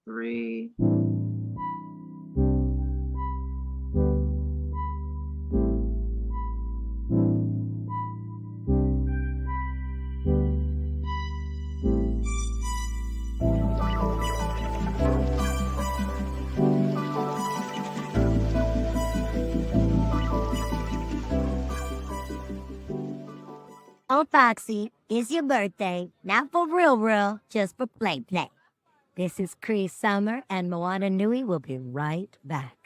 Three. Oh, Foxy, it's your birthday. Not for real, just for play. This is Cree Summer, and Moana Nui will be right back.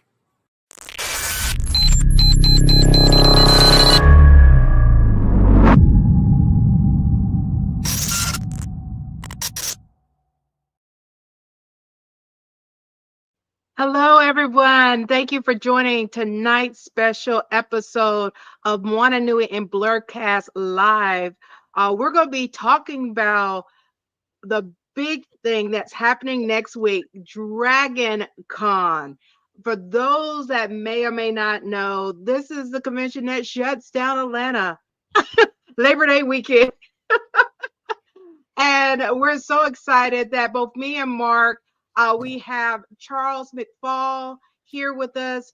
Hello, everyone. Thank you for joining tonight's special episode of Moana Nui and Blerdkast Live. We're going to be talking about the big thing that's happening next week, Dragon Con. For those that may or may not know, this is the convention that shuts down Atlanta Labor Day weekend. And we're so excited that both me and Mark, we have Charles McFall here with us.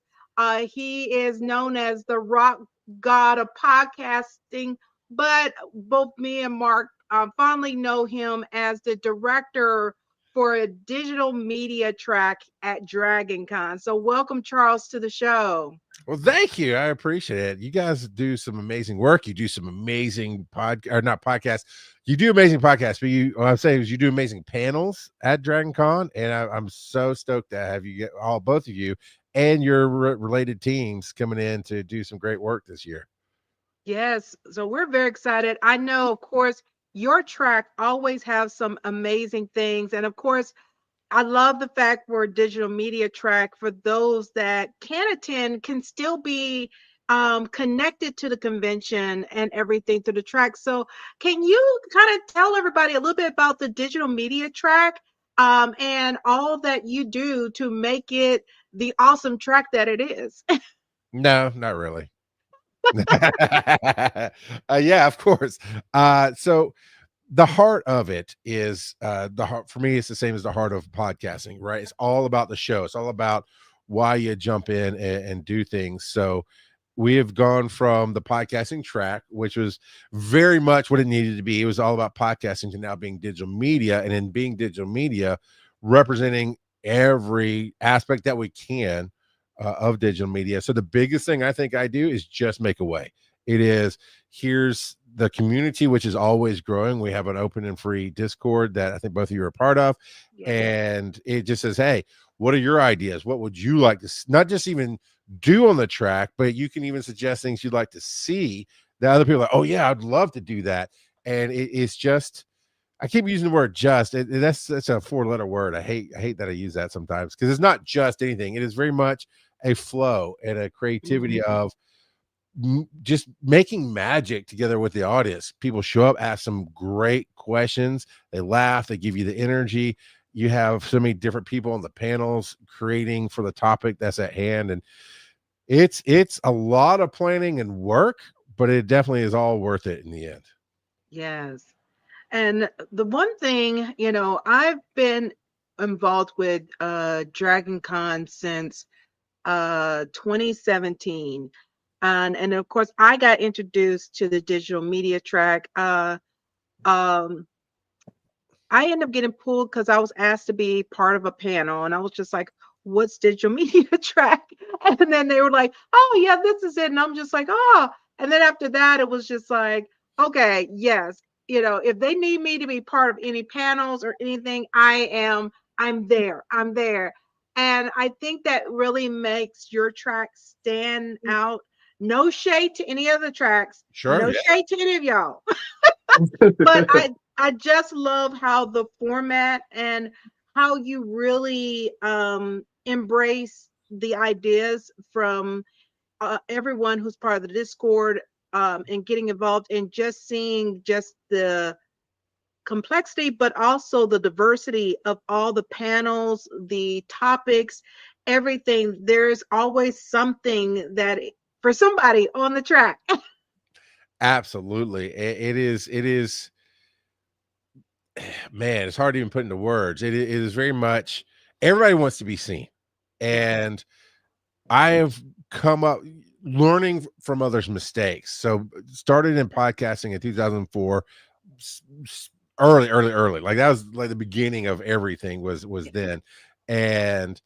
He is known as the rock god of podcasting, but both me and Mark fondly know him as the director for a digital media track at Dragon Con. So welcome, Charles, to the show. Well, thank you. I appreciate it. You guys do some amazing work. You do some amazing not podcasts. You do amazing podcasts, but what I'm saying is you do amazing panels at Dragon Con, and I'm so stoked to have you get both of you and your related teams coming in to do some great work this year. Yes, so we're very excited. I know, of course, your track always have some amazing things. And of course, I love the fact we're a digital media track for those that can attend, can still be connected to the convention and everything through the track. So can you kind of tell everybody a little bit about the digital media track and all that you do to make it the awesome track that it is? No, not really. Yeah, of course. So the heart of it is the heart for me. It's the same as the heart of podcasting, right? It's all about the show. It's all about why you jump in and do things. So we have gone from the podcasting track, which was very much what it needed to be. It was all about podcasting to now being digital media, and in being digital media, representing every aspect that we can of digital media. So the biggest thing I think I do is just make a way. It is here's the community, which is always growing. We have an open and free Discord that I think both of you are a part of. Yeah. And it just says, hey, what are your ideas? What would you like to not just even do on the track, but you can even suggest things you'd like to see that other people are like, oh yeah, I'd love to do that. And it's just, I keep using the word just. That's a 4-letter word. I hate that I use that sometimes because it's not just anything. It is very much a flow and a creativity of just making magic together with the audience. People show up, ask some great questions, they laugh, they give you the energy. You have so many different people on the panels creating for the topic that's at hand, and it's a lot of planning and work, but it definitely is all worth it in the end. Yes. And the one thing, I've been involved with Dragon Con since 2017. And of course, I got introduced to the digital media track. Um, I ended up getting pulled because I was asked to be part of a panel, and I was just like, "What's digital media track?" And then they were like, "Oh yeah, this is it." And I'm just like, "Oh." And then after that, it was just like, "Okay, yes, if they need me to be part of any panels or anything, I'm there. I'm there." And I think that really makes your track stand out. No shade to any other tracks. Sure. No Yeah. shade to any of y'all. But I just love how the format and how you really embrace the ideas from everyone who's part of the Discord and getting involved and just seeing just the complexity, but also the diversity of all the panels, the topics, everything. There's always something that for somebody on the track. Absolutely. It is man, it's hard to even put into words. It is very much everybody wants to be seen. And I have come up learning from others' mistakes. So started in podcasting in 2004, early. Like that was like the beginning of everything was then. And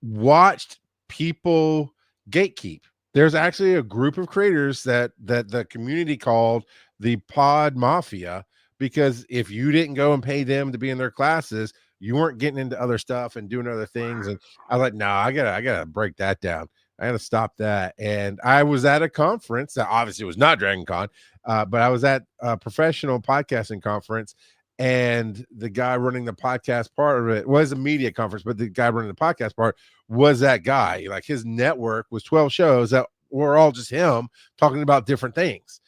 watched people gatekeep. There's actually a group of creators that the community called the Pod Mafia, because if you didn't go and pay them to be in their classes, you weren't getting into other stuff and doing other things. And I was like, no, I gotta break that down. I gotta stop that. And I was at a conference that obviously was not Dragon Con, but I was at a professional podcasting conference, and the guy running the podcast part of it was a media conference, but the guy running the podcast part was that guy. Like his network was 12 shows that were all just him talking about different things,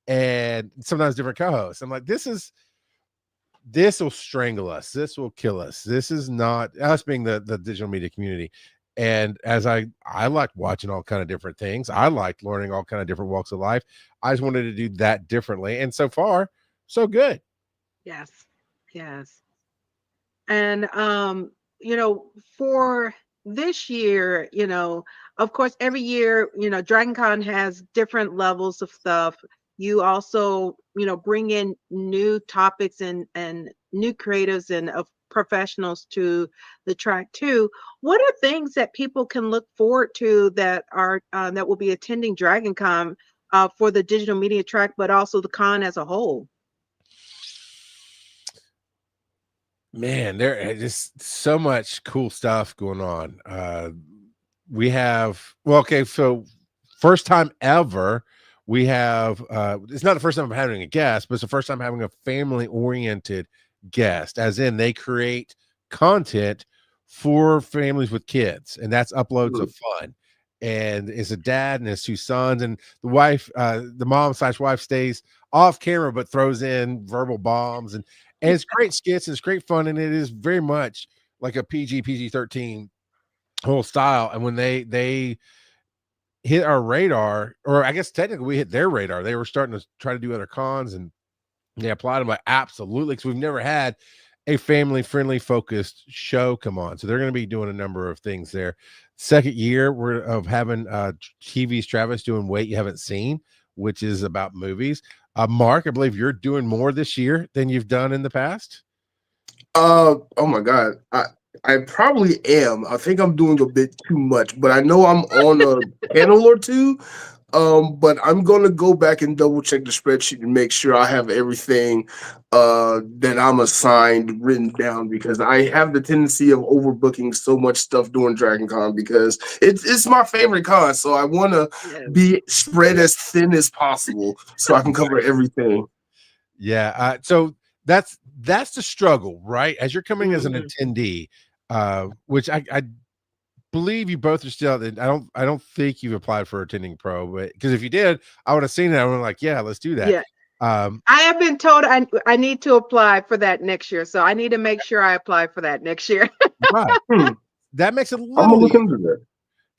and sometimes different co-hosts. I'm like, this will strangle us. This will kill us. This is not us being the digital media community. And as I liked watching all kind of different things. I liked learning all kind of different walks of life. I just wanted to do that differently. And so far, so good. Yes. Yes. And for this year, of course, every year, Dragon Con has different levels of stuff. You also, bring in new topics and new creatives and of professionals to the track too. What are things that people can look forward to that are that will be attending Dragon Con for the digital media track, but also the con as a whole? Man, there is just so much cool stuff going on. We have, well, okay, so first time ever, we have, it's not the first time I'm having a guest, but it's the first time having a family oriented guest, as in they create content for families with kids, and that's uploads of fun. And it's a dad and his two sons, and the wife, the mom/wife stays off camera but throws in verbal bombs, and it's great skits, and it's great fun, and it is very much like a PG-13 whole style. And when they hit our radar, or I guess technically we hit their radar, they were starting to try to do other cons, and they applied them. Like, absolutely, because we've never had a family friendly focused show come on, so they're going to be doing a number of things there. Second year we're of having TV's Travis doing Wait You Haven't Seen, which is about movies. Mark, I believe you're doing more this year than you've done in the past. Oh my God. I probably am. I think I'm doing a bit too much, but I know I'm on a panel or two. But I'm gonna go back and double check the spreadsheet and make sure I have everything that I'm assigned written down, because I have the tendency of overbooking so much stuff during Dragon Con, because it's my favorite con. So I wanna be spread as thin as possible so I can cover everything. Yeah. So that's the struggle, right? As you're coming as an attendee, which I believe you both are still. I don't think you've applied for attending pro, but because if you did, I would have seen it. I would like, yeah, let's do that. Yeah. I have been told I need to apply for that next year, so I need to make sure I apply for that next year. Right. That makes it a I'm gonna little look into that.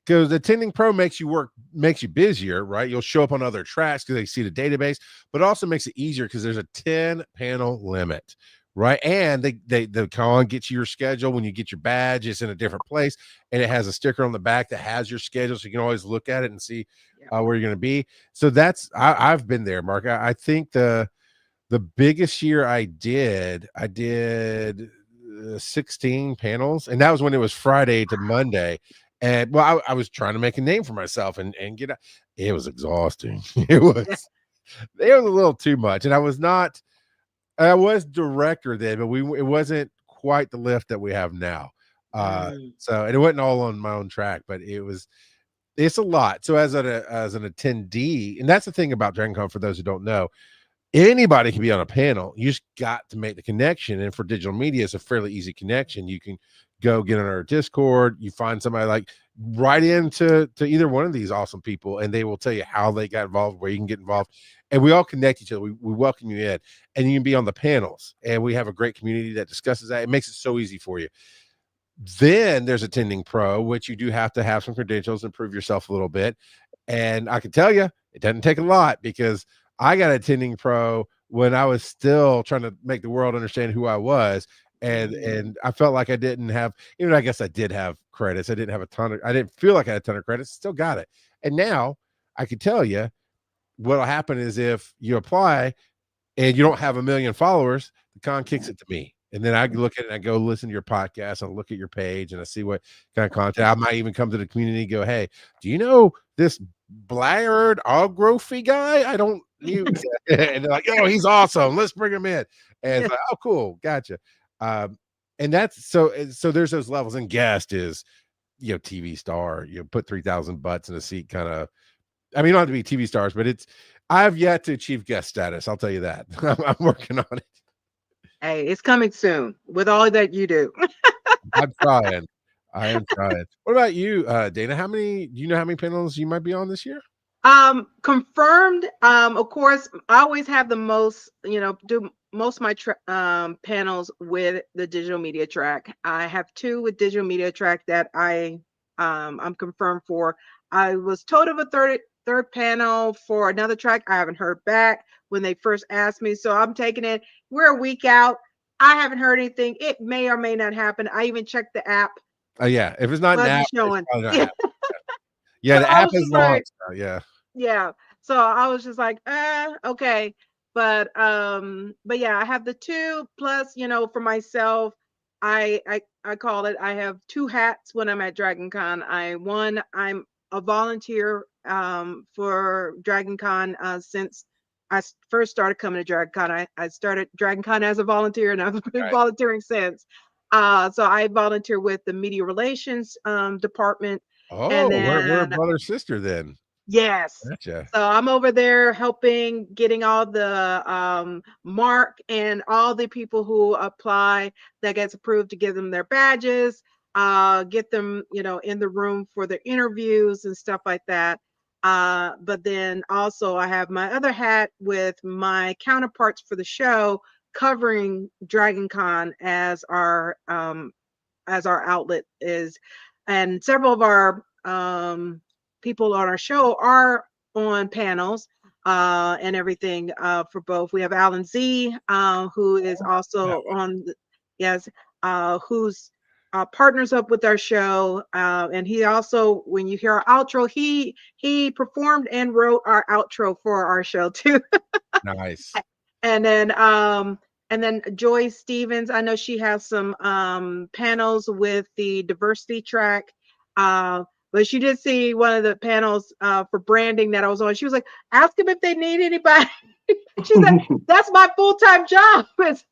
because attending pro makes you busier, right? You'll show up on other tracks because they see the database, but also makes it easier because there's a 10 panel limit, right? And the con gets you your schedule. When you get your badge, it's in a different place, and it has a sticker on the back that has your schedule, so you can always look at it and see where you're going to be. So that's I've been there, Mark. I think the biggest year I did 16 panels, and that was when it was Friday to Monday. And well, I was trying to make a name for myself and get out. It was exhausting. It was a little too much. And I was director then, but it wasn't quite the lift that we have now. So, and it wasn't all on my own track, but it's a lot. So as an attendee, and that's the thing about Dragon Con, for those who don't know, anybody can be on a panel. You just got to make the connection. And for digital media, it's a fairly easy connection. You can go get on our Discord. You find somebody, like, right into either one of these awesome people, and they will tell you how they got involved, where you can get involved. And we all connect each other. We welcome you in, and you can be on the panels. And we have a great community that discusses that. It makes it so easy for you. Then there's attending pro, which you do have to have some credentials and prove yourself a little bit. And I can tell you, it doesn't take a lot, because I got attending pro when I was still trying to make the world understand who I was. and I felt like I didn't have, even I guess I did have credits. I didn't have a ton of, I didn't feel like I had a ton of credits, still got it. And now I can tell you what'll happen is if you apply and you don't have a million followers, the con kicks it to me. And then I look at it and I go listen to your podcast and look at your page and I see what kind of content. I might even come to the community and go, hey, do you know this Blerdkast guy? I don't you and they're like, oh, he's awesome. Let's bring him in. And it's like, oh, cool, gotcha. And that's so there's those levels, and guest is TV star, put 3,000 butts in a seat kind of. I mean, you don't have to be TV stars, but I've yet to achieve guest status. I'll tell you that. I'm working on it. Hey, it's coming soon with all that you do. I'm trying. I am trying. What about you, Dana? Do you know how many panels you might be on this year? Confirmed. Of course, I always have the most, do most of my panels with the digital media track. I have 2 with digital media track that I'm confirmed for. I was told of a third panel for another track. I haven't heard back when they first asked me, so I'm taking it. We're a week out. I haven't heard anything. It may or may not happen. I even checked the app. Oh yeah, if it's not an app, Wasn't showing. it's probably not happening. Yeah, So the I app was is just like, launched now, yeah. yeah. So I was just like, okay. But yeah, I have the 2 plus, for myself, I call it, I have 2 hats when I'm at Dragon Con. I'm a volunteer for Dragon Con since I first started coming to Dragon Con. I started Dragon Con as a volunteer and I've been Right. volunteering since. So I volunteer with the media relations department. Oh, And we're then brother sister then. yes. Gotcha. So I'm over there helping getting all the mark and all the people who apply that gets approved to give them their badges, get them, in the room for their interviews and stuff like that. But then also I have my other hat with my counterparts for the show covering Dragon Con as our outlet is, and several of our people on our show are on panels and everything for both. We have Alan Z, who is also on, yes, who's partners up with our show, and he also, when you hear our outro, he performed and wrote our outro for our show too. Nice. And then Joy Stevens, I know she has some panels with the diversity track. But she did see one of the panels for branding that I was on. She was like, ask them if they need anybody. She's like, that's my full-time job is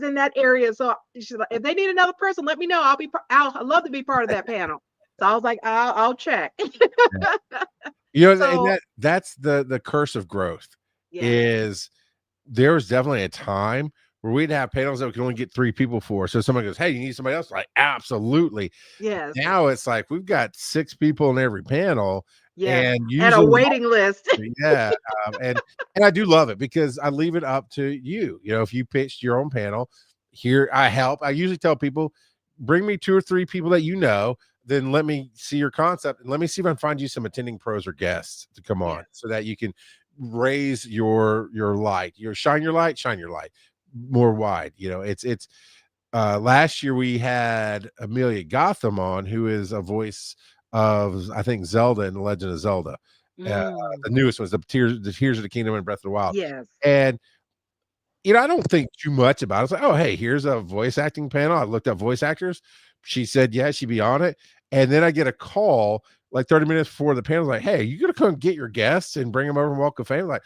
in that area. So she's like, if they need another person, let me know. I'd love to be part of that panel. So I was like, I'll check. And that's the curse of growth. Yeah. Is there was definitely a time where we'd have panels that we could only get 3 people for. So someone goes, hey, you need somebody else? Like, absolutely. Yes. Now it's like we've got 6 people in every panel. Yes. And a waiting list. Yeah. And I do love it because I leave it up to you. If you pitched your own panel, here I help. I usually tell people, bring me 2 or 3 people that then let me see your concept and let me see if I can find you some attending pros or guests to come on so that you can raise your light, shine your light more wide. It's last year we had Amelia Gotham on, who is a voice of, I think, Zelda and the Legend of Zelda. The newest one's the Tears of the Kingdom and Breath of the Wild. Yes. And I don't think too much about it. It's like, oh, hey, here's a voice acting panel. I looked up voice actors. She said, yeah, she'd be on it. And then I get a call like 30 minutes before the panel, like, hey, you gonna come get your guests and bring them over to Walk of Fame? I'm like,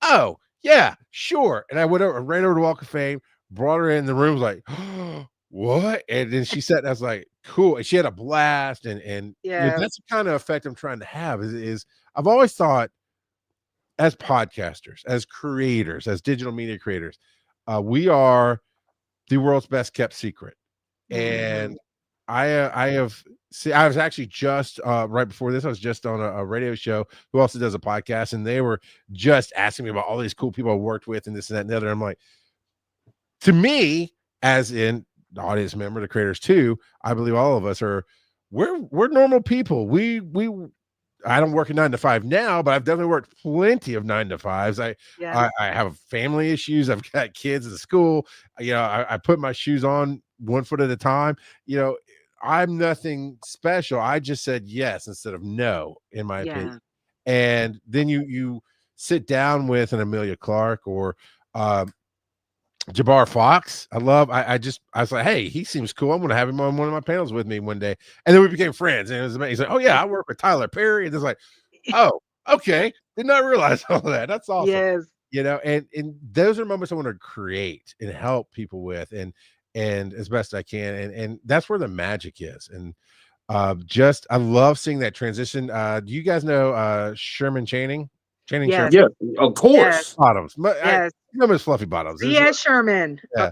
oh yeah, sure. And I ran over to Walk of Fame, brought her in the room, was like, oh, what? And then she said, I was like, cool. And she had a blast. And that's the kind of effect I'm trying to have is I've always thought, as podcasters, as creators, as digital media creators, we are the world's best kept secret. And I was actually just right before this, I was just on a radio show who also does a podcast, and they were just asking me about all these cool people I worked with and this and that and the other. I'm like, to me, as in the audience member, the creators too, I believe all of us we're normal people. We I don't work a 9 to 5 now, but I've definitely worked plenty of 9 to 5s. Yes. I have family issues. I've got kids at school. I put my shoes on one foot at a time. I'm nothing special. I just said yes instead of no, in my opinion. Yeah. And then you sit down with an Amelia Clark or Jabbar Fox. I was like, hey, he seems cool. I'm gonna have him on one of my panels with me one day. And then we became friends. And it was amazing. He's like, oh yeah, I work with Tyler Perry. And it's like, oh, okay. Did not realize all that. That's awesome. Yes. And those are moments I want to create and help people with and as best I can. And that's where the magic is. And I love seeing that transition. Do you guys know Sherman Channing? Channing Yes. Sherman Yeah, of course. Bottoms. Yes. Remember Fluffy Bottoms. Yes, Sherman. Yeah.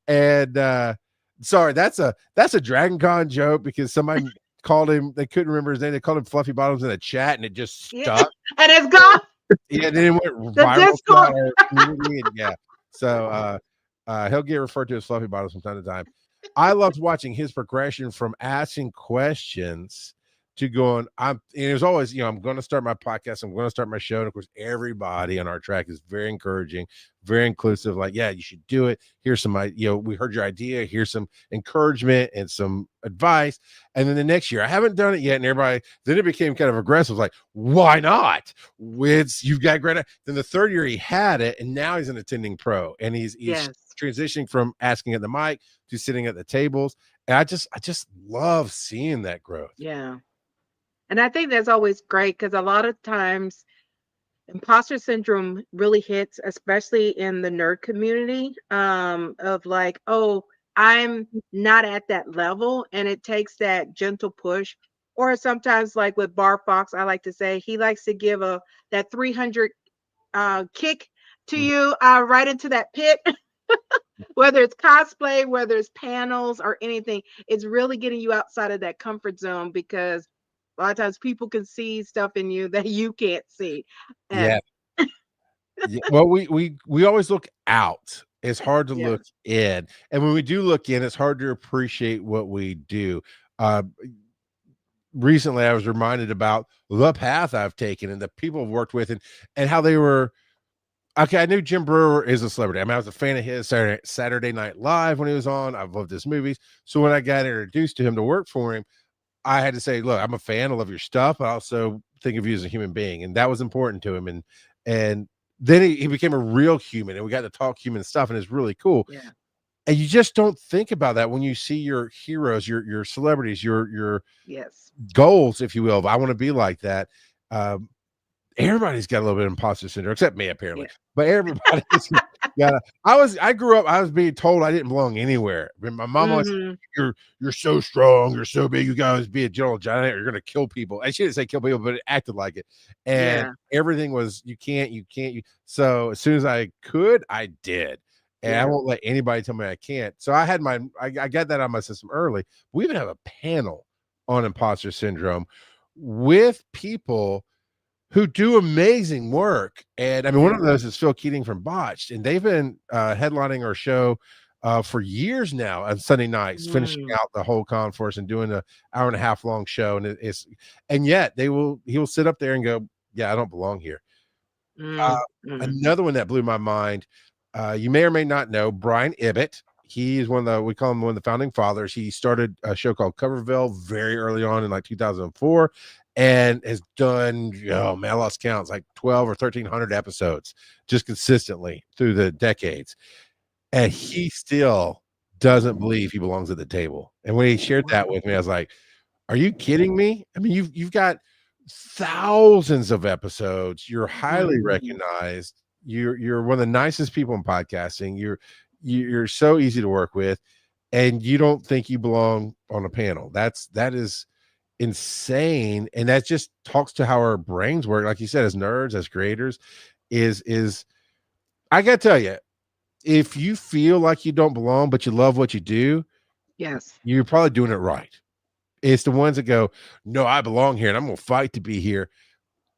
And sorry, that's a Dragon Con joke because somebody called him, they couldn't remember his name, they called him Fluffy Bottoms in a chat and it just stuck. And it's gone. Yeah, and then it went The viral Discord. throughout our community, and yeah. So he'll get referred to as Fluffy Bottoms from time to time. I loved watching his progression from asking questions to going, and it was always, I'm going to start my podcast, I'm going to start my show. And of course, everybody on our track is very encouraging, very inclusive. Like, yeah, you should do it. Here's some, we heard your idea. Here's some encouragement and some advice. And then the next year, I haven't done it yet. And everybody, then it became kind of aggressive. Like, why not? You've got great. Then the third year he had it, and now he's an attending pro, and he's Yes. transitioning from asking at the mic to sitting at the tables. And I just love seeing that growth. Yeah. And I think that's always great because a lot of times imposter syndrome really hits, especially in the nerd community, of like, oh, I'm not at that level. And it takes that gentle push. Or sometimes, like with Bar Fox, I like to say he likes to give that 300 kick to you right into that pit. Whether it's cosplay, whether it's panels or anything, it's really getting you outside of that comfort zone because a lot of times people can see stuff in you that you can't see. Yeah. Yeah. Well, we always look out. It's hard to look in. And when we do look in, it's hard to appreciate what we do. Recently I was reminded about the path I've taken and the people I've worked with and how they were. Okay, I knew Jim Brewer is a celebrity. I mean, I was a fan of his Saturday Night Live when he was on. I've loved his movies. So when I got introduced to him to work for him, I had to say, look, I'm a fan. I love your stuff. I also think of you as a human being. And that was important to him. And then he became a real human and we got to talk human stuff. And it's really cool. Yeah. And you just don't think about that when you see your heroes, your celebrities, your Yes. goals, if you will. If I want to be like that. Everybody's got a little bit of imposter syndrome, except me, apparently. Yeah. But everybody's got. I grew up. I was being told I didn't belong anywhere. My mom always said, "You're so strong. You're so big. You guys be a general giant. You're gonna kill people." And she didn't say kill people, but it acted like it. And everything was you can't. So as soon as I could, I did. And I won't let anybody tell me I can't. So I had I got that out of my system early. We even have a panel on imposter syndrome with people who do amazing work. And I mean, one of those is Phil Keating from Botched, and they've been headlining our show for years now on Sunday nights, finishing out the whole con for us and doing an hour and a half long show. And yet he will sit up there and go, yeah, I don't belong here. Another one that blew my mind, you may or may not know Brian Ibbett. He is we call him one of the founding fathers. He started a show called Coverville very early on in like 2004 and has done, I lost counts, like 12 or 1300 episodes just consistently through the decades. And he still doesn't believe he belongs at the table. And when he shared that with me, I was like, are you kidding me? I mean, you've got thousands of episodes. You're highly recognized. You're one of the nicest people in podcasting. You're so easy to work with, and you don't think you belong on a panel. That is insane. And that just talks to how our brains work. Like you said, as nerds, as creators, is I gotta tell you, if you feel like you don't belong, but you love what you do, you're probably doing it right. It's the ones that go, no, I belong here and I'm gonna fight to be here.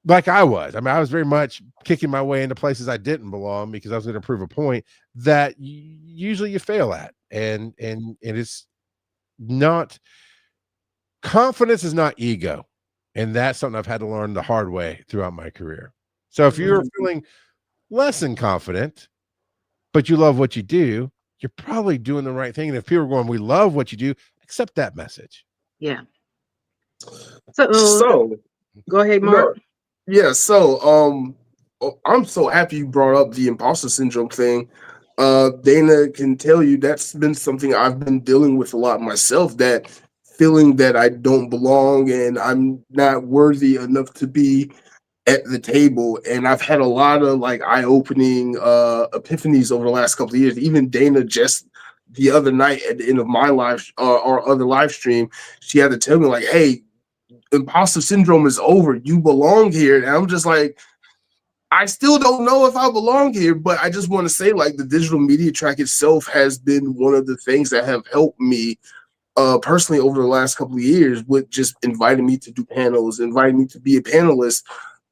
Like I was. I mean, I was very much kicking my way into places I didn't belong because I was going to prove a point that usually you fail at. And it's not confidence is not ego. And that's something I've had to learn the hard way throughout my career. So if you're feeling less than confident, but you love what you do, you're probably doing the right thing. And if people are going, we love what you do, accept that message. Yeah. So So go ahead, no, Mark. yeah. So I'm so happy you brought up the imposter syndrome thing. Dana can tell you that's been something I've been dealing with a lot myself. That feeling that I don't belong and I'm not worthy enough to be at the table. And I've had a lot of like eye-opening epiphanies over the last couple of years. Even Dana just the other night at the end of my live or other live stream, she had to tell me like, "Hey, imposter syndrome is over. You belong here." And I'm just like, I still don't know if I belong here, but I just want to say like the digital media track itself has been one of the things that have helped me personally over the last couple of years with just inviting me to do panels, inviting me to be a panelist.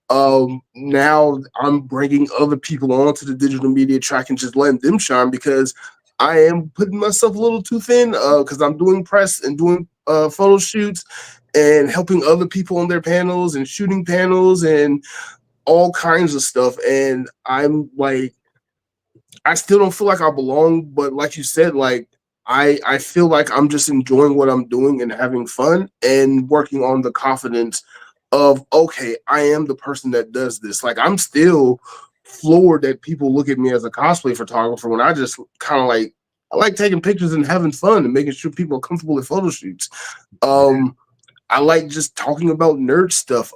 Now I'm bringing other people onto the digital media track and just letting them shine because I am putting myself a little too thin because I'm doing press and doing photo shoots and helping other people on their panels and shooting panels and all kinds of stuff. And I'm like, I still don't feel like I belong, but like you said, like I feel like I'm just enjoying what I'm doing and having fun and working on the confidence of okay, I am the person that does this. Like I'm still floored that people look at me as a cosplay photographer when I just kind of like I like taking pictures and having fun and making sure people are comfortable at photo shoots. I like just talking about nerd stuff.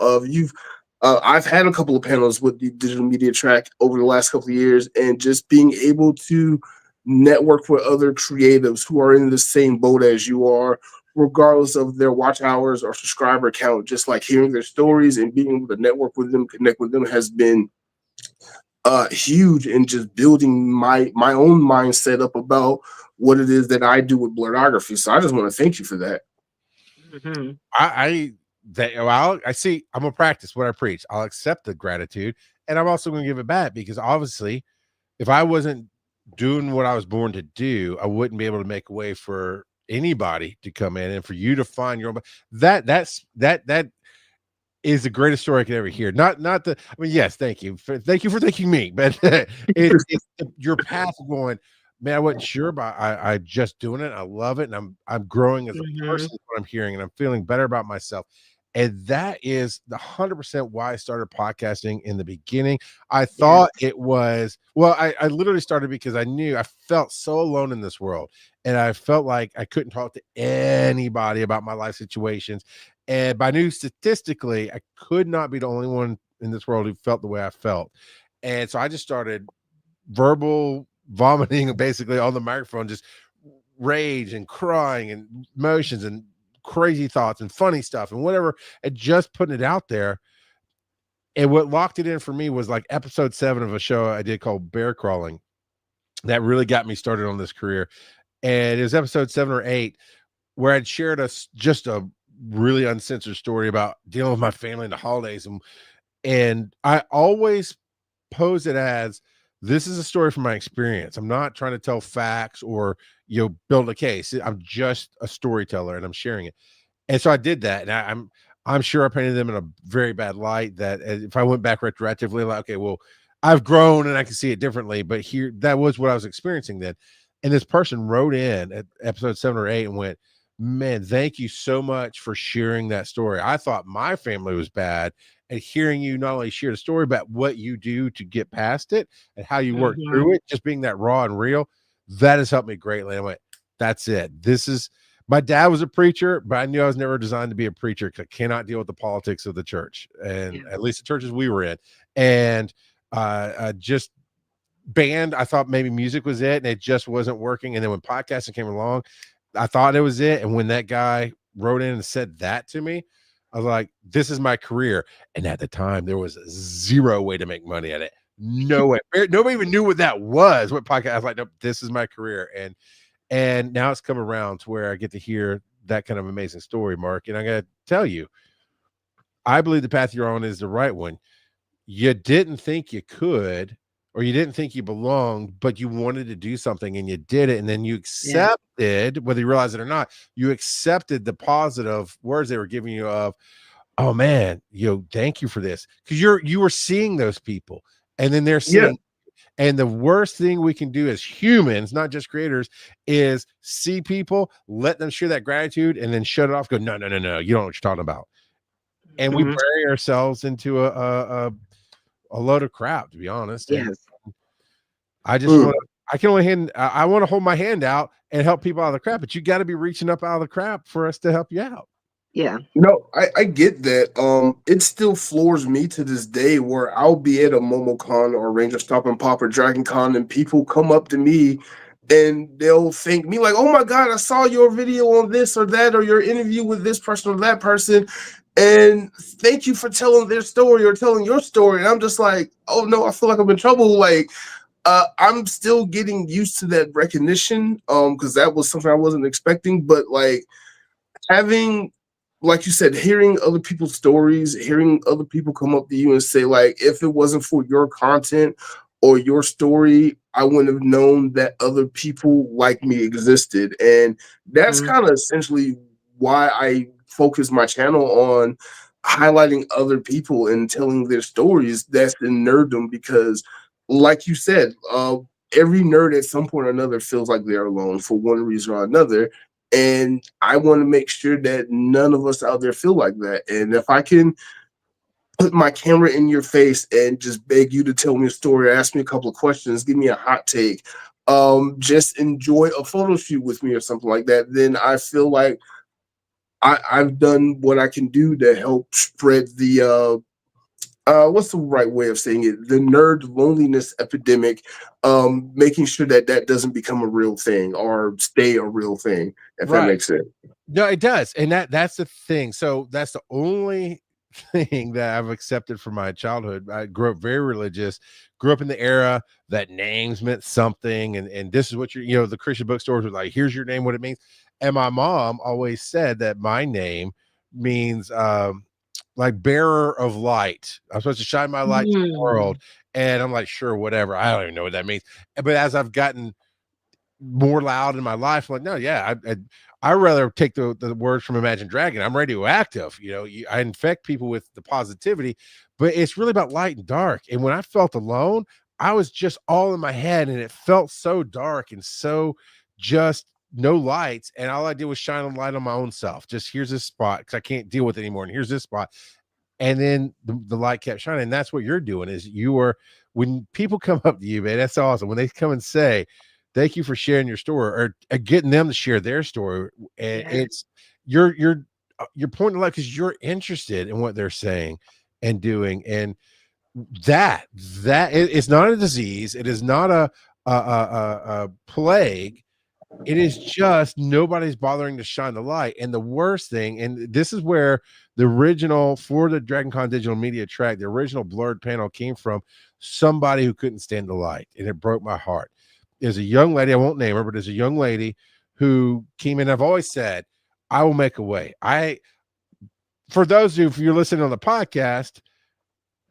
I've had a couple of panels with the digital media track over the last couple of years, and just being able to network with other creatives who are in the same boat as you are, regardless of their watch hours or subscriber count. Just like hearing their stories and being able to network with them, connect with them, has been huge in just building my own mindset up about what it is that I do with blurography. So I just want to thank you for that. Mm-hmm. I see. I'm gonna practice what I preach. I'll accept the gratitude, and I'm also gonna give it back because obviously, if I wasn't doing what I was born to do, I wouldn't be able to make a way for anybody to come in and for you to find your own. That is the greatest story I could ever hear. Not the. I mean, yes, thank you for thanking me, but it's your path of going. Man, I wasn't sure, but I just doing it. I love it, and I'm growing as a Mm-hmm. person. Is what I'm hearing, and I'm feeling better about myself. And that is the 100% why I started podcasting in the beginning. I thought it was I literally started because I knew I felt so alone in this world, and I felt like I couldn't talk to anybody about my life situations. And I knew statistically, I could not be the only one in this world who felt the way I felt. And so I just started verbal vomiting basically on the microphone, just rage and crying and emotions and crazy thoughts and funny stuff and whatever, and just putting it out there. And what locked it in for me was like episode 7 of a show I did called Bear Crawling. That really got me started on this career. And it was episode 7 or 8 where I'd shared just a really uncensored story about dealing with my family in the holidays. And I always pose it as this is a story from my experience. I'm not trying to tell facts or build a case. I'm just a storyteller and I'm sharing it. And so I did that, and I'm sure I painted them in a very bad light. That if I went back retroactively, like, okay, well, I've grown and I can see it differently. But here, that was what I was experiencing then. And this person wrote in at episode 7 or 8 and went, "Man, thank you so much for sharing that story. I thought my family was bad, and hearing you not only share the story, but what you do to get past it and how you work Mm-hmm. through it, just being that raw and real, that has helped me greatly." And I went, "That's it. This is." My dad was a preacher, but I knew I was never designed to be a preacher because I cannot deal with the politics of the church, and at least the churches we were in. And just band, I thought maybe music was it, and it just wasn't working. And then when podcasting came along, I thought it was it. And when that guy wrote in and said that to me, I was like, this is my career. And at the time, there was zero way to make money at it. No way. Nobody even knew what that was. What podcast? I was like, nope, this is my career. And now it's come around to where I get to hear that kind of amazing story, Mark. And I got to tell you, I believe the path you're on is the right one. You didn't think you could, or you didn't think you belonged, but you wanted to do something and you did it, and then you Yeah. accepted, whether you realize it or not, you accepted the positive words they were giving you of, oh man, thank you for this, because you were seeing those people, and then they're Yeah. seeing. And the worst thing we can do as humans, not just creators, is see people, let them share that gratitude, and then shut it off. Go, no, no, no, no, you don't know what you're talking about, and we Mhm. bury ourselves into a load of crap, to be honest. And Yes. I just Mm. want to, I can only hand, I want to hold my hand out and help people out of the crap, but you got to be reaching up out of the crap for us to help you out. Yeah. No, I get that. It still floors me to this day where I'll be at a MomoCon or Ranger Stop and Pop or Dragon Con, and people come up to me and they'll thank me like, "Oh my God, I saw your video on this or that, or your interview with this person or that person, and thank you for telling their story or telling your story." And I'm just like, "Oh no, I feel like I'm in trouble." Like, I'm still getting used to that recognition, because that was something I wasn't expecting, but like having, like you said, hearing other people's stories, hearing other people come up to you and say, like, if it wasn't for your content or your story, I wouldn't have known that other people like me existed. And that's Mhm. kind of essentially why I focus my channel on highlighting other people and telling their stories. That's in nerddom, because like you said, every nerd at some point or another feels like they're alone for one reason or another, and I want to make sure that none of us out there feel like that. And if I can put my camera in your face and just beg you to tell me a story, ask me a couple of questions, give me a hot take, just enjoy a photo shoot with me or something like that, then I feel like I've done what I can do to help spread the what's the right way of saying it? The nerd loneliness epidemic, making sure that that doesn't become a real thing or stay a real thing, if that Right. makes sense. No, it does. And that's the thing. So that's the only thing that I've accepted from my childhood. I grew up very religious, grew up in the era that names meant something. And this is what the Christian bookstores were like, here's your name, what it means. And my mom always said that my name means like bearer of light. I'm supposed to shine my light to the world. Mm. And I'm like, sure, whatever. I don't even know what that means. But as I've gotten more loud in my life, I'm like, no, yeah, I rather take the words from Imagine Dragon. I'm radioactive. I infect people with the positivity, but it's really about light and dark. And when I felt alone, I was just all in my head, and it felt so dark and so just no lights. And all I did was shine a light on my own self. Just here's this spot because I can't deal with it anymore. And here's this spot. And then the light kept shining. And that's what you're doing is when people come up to you, man, that's awesome. When they come and say, thank you for sharing your story, or getting them to share their story. And Yeah. it's you're pointing out because you're interested in what they're saying and doing. And it's not a disease. It is not a plague. It is just nobody's bothering to shine the light. And the worst thing, and this is where the original for the DragonCon digital media track, the original blurred panel came from somebody who couldn't stand the light. And it broke my heart. There's a young lady, I won't name her, but there's a young lady who came in. I've always said, I will make a way. For those of you, if you're listening on the podcast,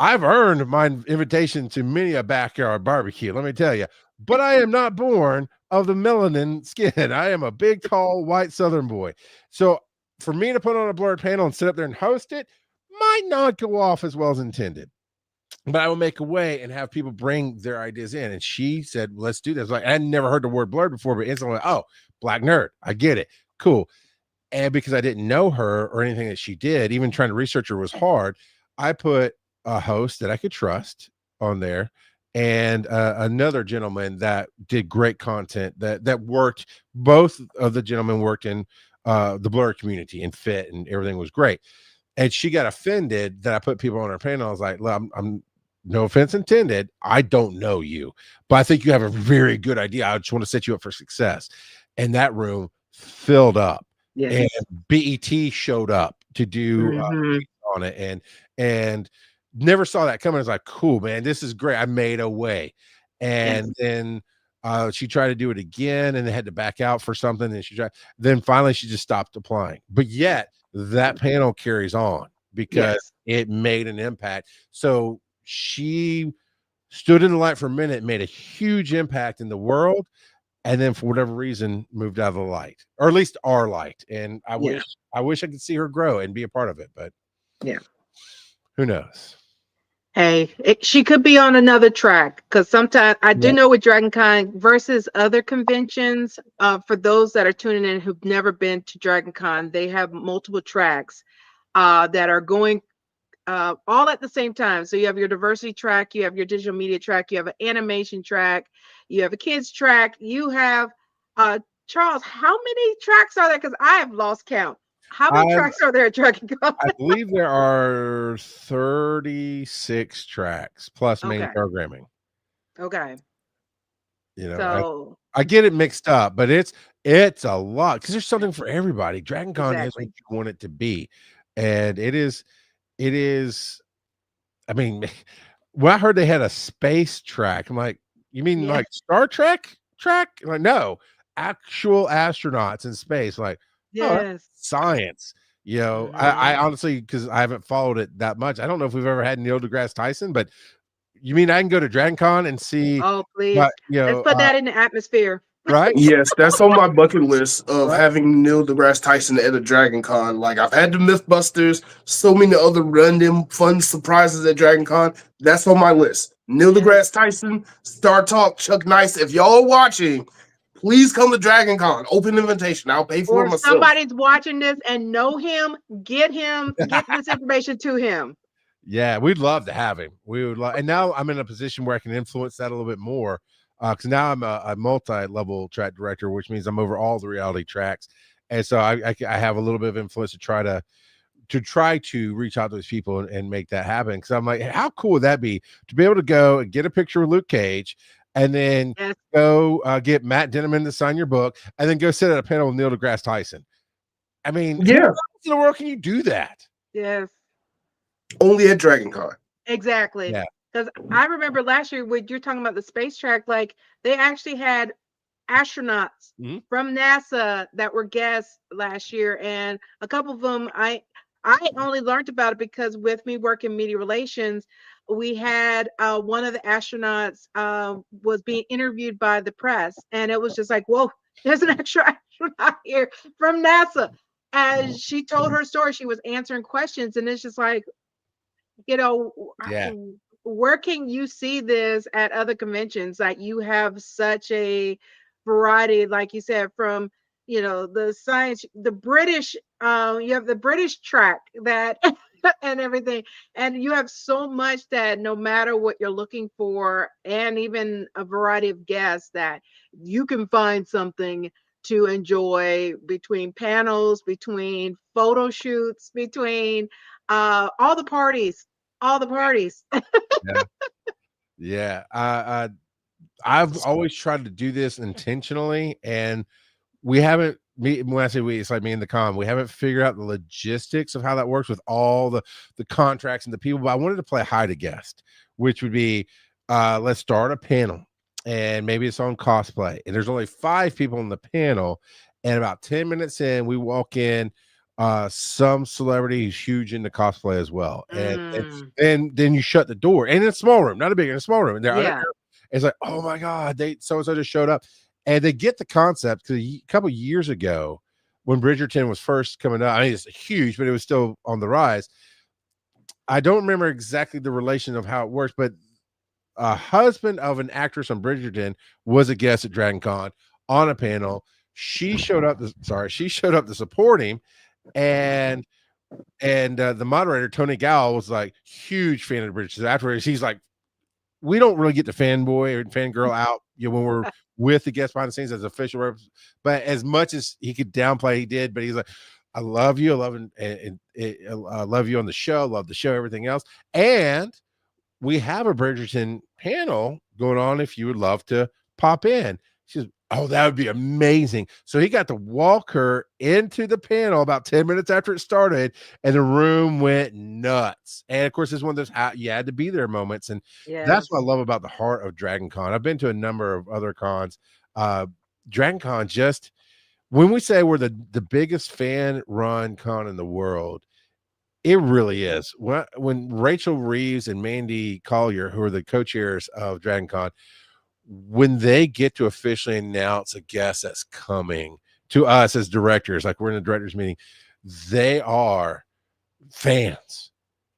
I've earned my invitation to many a backyard barbecue, let me tell you. But I am not born of the melanin skin. I am a big, tall, white Southern boy. So for me to put on a blurred panel and sit up there and host it might not go off as well as intended. But I will make a way and have people bring their ideas in. And she said, let's do this. Like, I had never heard the word blurred before, but instantly, like, oh, black nerd. I get it. Cool. And because I didn't know her or anything that she did, even trying to research her was hard. I put a host that I could trust on there, and another gentleman that did great content that worked. Both of the gentlemen worked in the blur community and fit, and everything was great. And she got offended that I put people on her panel. I was like, I'm no offense intended. I don't know you, but I think you have a very good idea. I just want to set you up for success. And that room filled up, and Yes. BET showed up to do Mhm. on it, and never saw that coming. I was like, cool, man, this is great. I made a way. Yes. And then she tried to do it again and they had to back out for something. And then finally she just stopped applying. But yet that panel carries on because Yes. it made an impact. So she stood in the light for a minute, made a huge impact in the world, and then for whatever reason moved out of the light, or at least our light. And I Yeah. wish I could see her grow and be a part of it, but Yeah. who knows? Hey, she could be on another track because sometimes I do Yeah. know with DragonCon versus other conventions, for those that are tuning in who've never been to DragonCon, they have multiple tracks that are going all at the same time. So you have your diversity track, you have your digital media track, you have an animation track, you have a kids track, you have Charles, how many tracks are there? Because I have lost count. How many I tracks are there at DragonCon? I believe there are 36 tracks plus main Okay. programming. Okay. You know, So I get it mixed up, but it's a lot because there's something for everybody. DragonCon is what exactly. you want it to be, and it is. I mean, when I heard they had a space track, I'm like, you mean Yeah. like Star Trek track? Like, no, actual astronauts in space. Like, oh, that's Yes. science. You know, I Mhm. honestly, because I haven't followed it that much, I don't know if we've ever had Neil deGrasse Tyson, but you mean I can go to DragonCon and see Oh, what, please. you Let's know, put that in the atmosphere. right? Yes, that's on my bucket list of Right. having Neil deGrasse Tyson at a Dragon Con. Like I've had the Mythbusters, so many other random fun surprises at Dragon Con. That's on my list. Neil Yes. deGrasse Tyson, Star Talk, Chuck Nice. If y'all are watching, please come to Dragon Con. Open invitation. I'll pay for Or it if myself. somebody's watching this and know him, get this information to him. Yeah, we'd love to have him. We would love, and now I'm in a position where I can influence that a little bit more. Because now I'm a multi-level track director, which means I'm over all the reality tracks, and so I have a little bit of influence to try to reach out to those people and make that happen. Because I'm like, how cool would that be to be able to go and get a picture with Luke Cage, and then Yes. go get Matt Denneman to sign your book, and then go sit at a panel with Neil deGrasse Tyson. I mean, how Yeah, else in the world can you do that? Yes. only at Dragon Con. Exactly. Yeah. Because I remember last year when you're talking about the space track, like they actually had astronauts Mhm. from NASA that were guests last year, and a couple of them I only learned about it because with me working media relations, we had one of the astronauts was being interviewed by the press, and it was just like, whoa, there's an extra astronaut here from NASA. As she told her story, she was answering questions, and it's just like, you know, Yeah. where can you see this at other conventions? Like you have such a variety, like you said, from the science, the British, you have the British track that and everything, and you have so much that no matter what you're looking for, and even a variety of guests that you can find something to enjoy between panels, between photo shoots, between all the parties, all the parties. Yeah. Yeah. I've always tried to do this intentionally, and we haven't. Me when I say we, it's like me and the con. We haven't figured out the logistics of how that works with all the contracts and the people. But I wanted to play hide a guest, which would be, let's start a panel, and maybe it's on cosplay, and there's only 5 people on the panel, and about 10 minutes in, we walk in. Some celebrity who's huge into cosplay as well, and Mm, then you shut the door, and in a small room, not a big, in a small room, and they're yeah. it's like, oh my God, they so and so just showed up. And they get the concept because a couple years ago, when Bridgerton was first coming up, I mean, it's huge, but it was still on the rise. I don't remember exactly the relation of how it works, but a husband of an actress on Bridgerton was a guest at Dragon Con on a panel. She showed up to support him, and the moderator Tony Gowell was like huge fan of Bridgerton. Afterwards, he's like, we don't really get the fanboy or fangirl out, when we're with the guests behind the scenes as official reps, but as much as he could downplay, he did. But he's like, I love you, I love I love you on the show, love the show, everything else, and we have a Bridgerton panel going on if you would love to pop in. She says, oh, that would be amazing. So he got to walk her into the panel about 10 minutes after it started, and the room went nuts. And of course, it's one of those you had to be there moments. And that's what I Yes. love about the heart of Dragon Con. I've been to a number of other cons. Dragon Con, just when we say we're the biggest fan run con in the world, It really is. When Rachel Reeves and Mandy Collier, who are the co-chairs of Dragon Con, when they get to officially announce a guest that's coming to us as directors, like we're in a directors meeting, they are fans.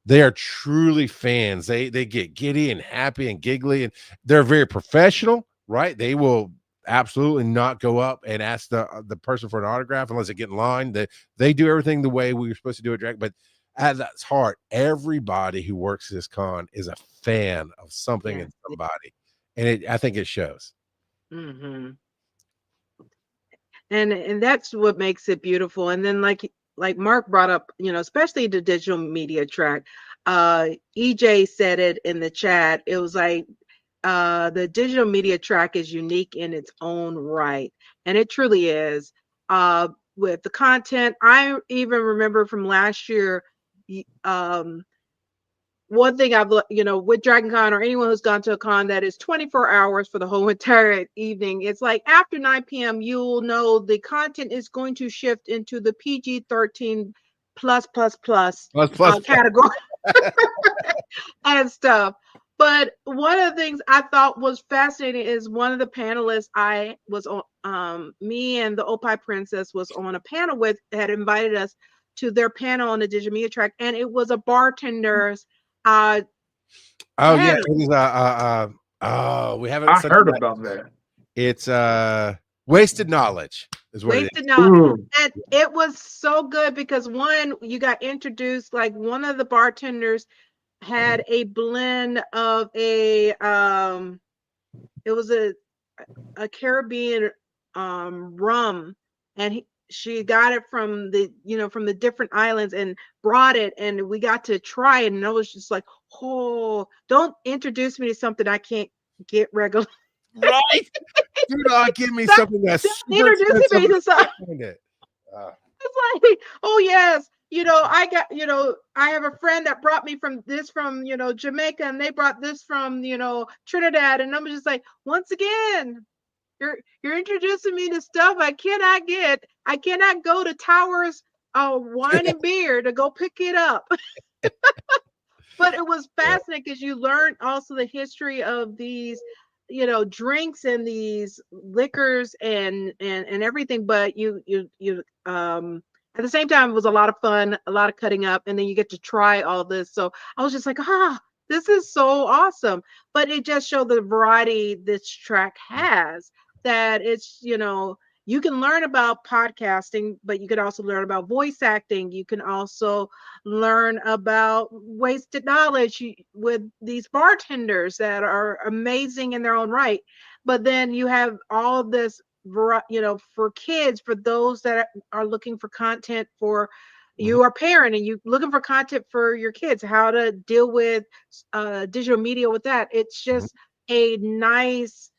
They are truly fans. They get giddy and happy and giggly, and they're very professional, right? They will absolutely not go up and ask the person for an autograph unless they get in line. They do everything the way we were supposed to do it, but at its heart, everybody who works this con is a fan of something Yeah. and somebody, and I think it shows. Mm-hmm. And that's what makes it beautiful. And then like Mark brought up, especially the digital media track. EJ said it in the chat. It was like the digital media track is unique in its own right, and it truly is. With the content, I even remember from last year. One thing I've, with Dragon Con or anyone who's gone to a con that is 24 hours for the whole entire evening, it's like after 9 p.m., you'll know the content is going to shift into the PG-13 plus category and stuff. But one of the things I thought was fascinating is one of the panelists I was on, me and the Opie Princess was on a panel with, had invited us to their panel on the digital media track, and it was a bartender's Oh yeah, panel. it is we haven't I said heard that. about that. It's wasted knowledge is what Wasted it is. knowledge. And it was so good because one, you got introduced, like one of the bartenders had a blend of it was a Caribbean rum, and she got it from the different islands and brought it, and we got to try it, and I was just like, oh, don't introduce me to something I can't get regular. Right? Do not give me something that's super Introducing me to something. expensive. It's like, oh yes, I have a friend that brought me from Jamaica, and they brought this from Trinidad, and I'm just like, once again, you're introducing me to stuff I cannot get. I cannot go to Towers Wine and Beer to go pick it up. But it was fascinating because you learned also the history of these drinks and these liquors and everything. But you at the same time, it was a lot of fun, a lot of cutting up, and then you get to try all this. So I was just like, this is so awesome. But it just showed the variety this track has, that it's you can learn about podcasting, but you could also learn about voice acting. You can also learn about wasted knowledge with these bartenders that are amazing in their own right. But then you have all this, for kids, for those that are looking for content for you are a parent and you looking for content for your kids, how to deal with digital media with that. It's just a nice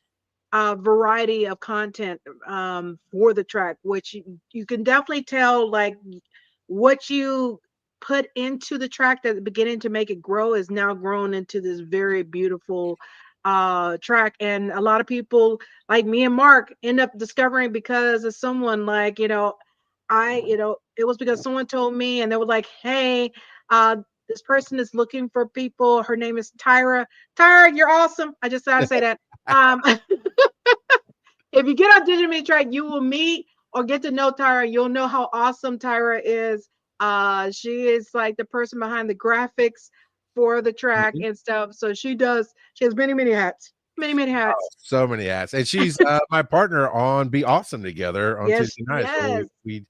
variety of content for the track, which you can definitely tell, like what you put into the track at the beginning to make it grow is now grown into this very beautiful track. And a lot of people like me and Mark end up discovering because of someone, like it was because someone told me, and they were like, hey, this person is looking for people. Her name is Tyra. You're awesome. I just had to say that. If you get on digital media track, you will meet or get to know Tyra. You'll know how awesome Tyra is. She is like the person behind the graphics for the track and stuff. So she has many, many hats. Many hats. So many hats. And she's my partner on Be Awesome Together on Tuesday nights. Yes.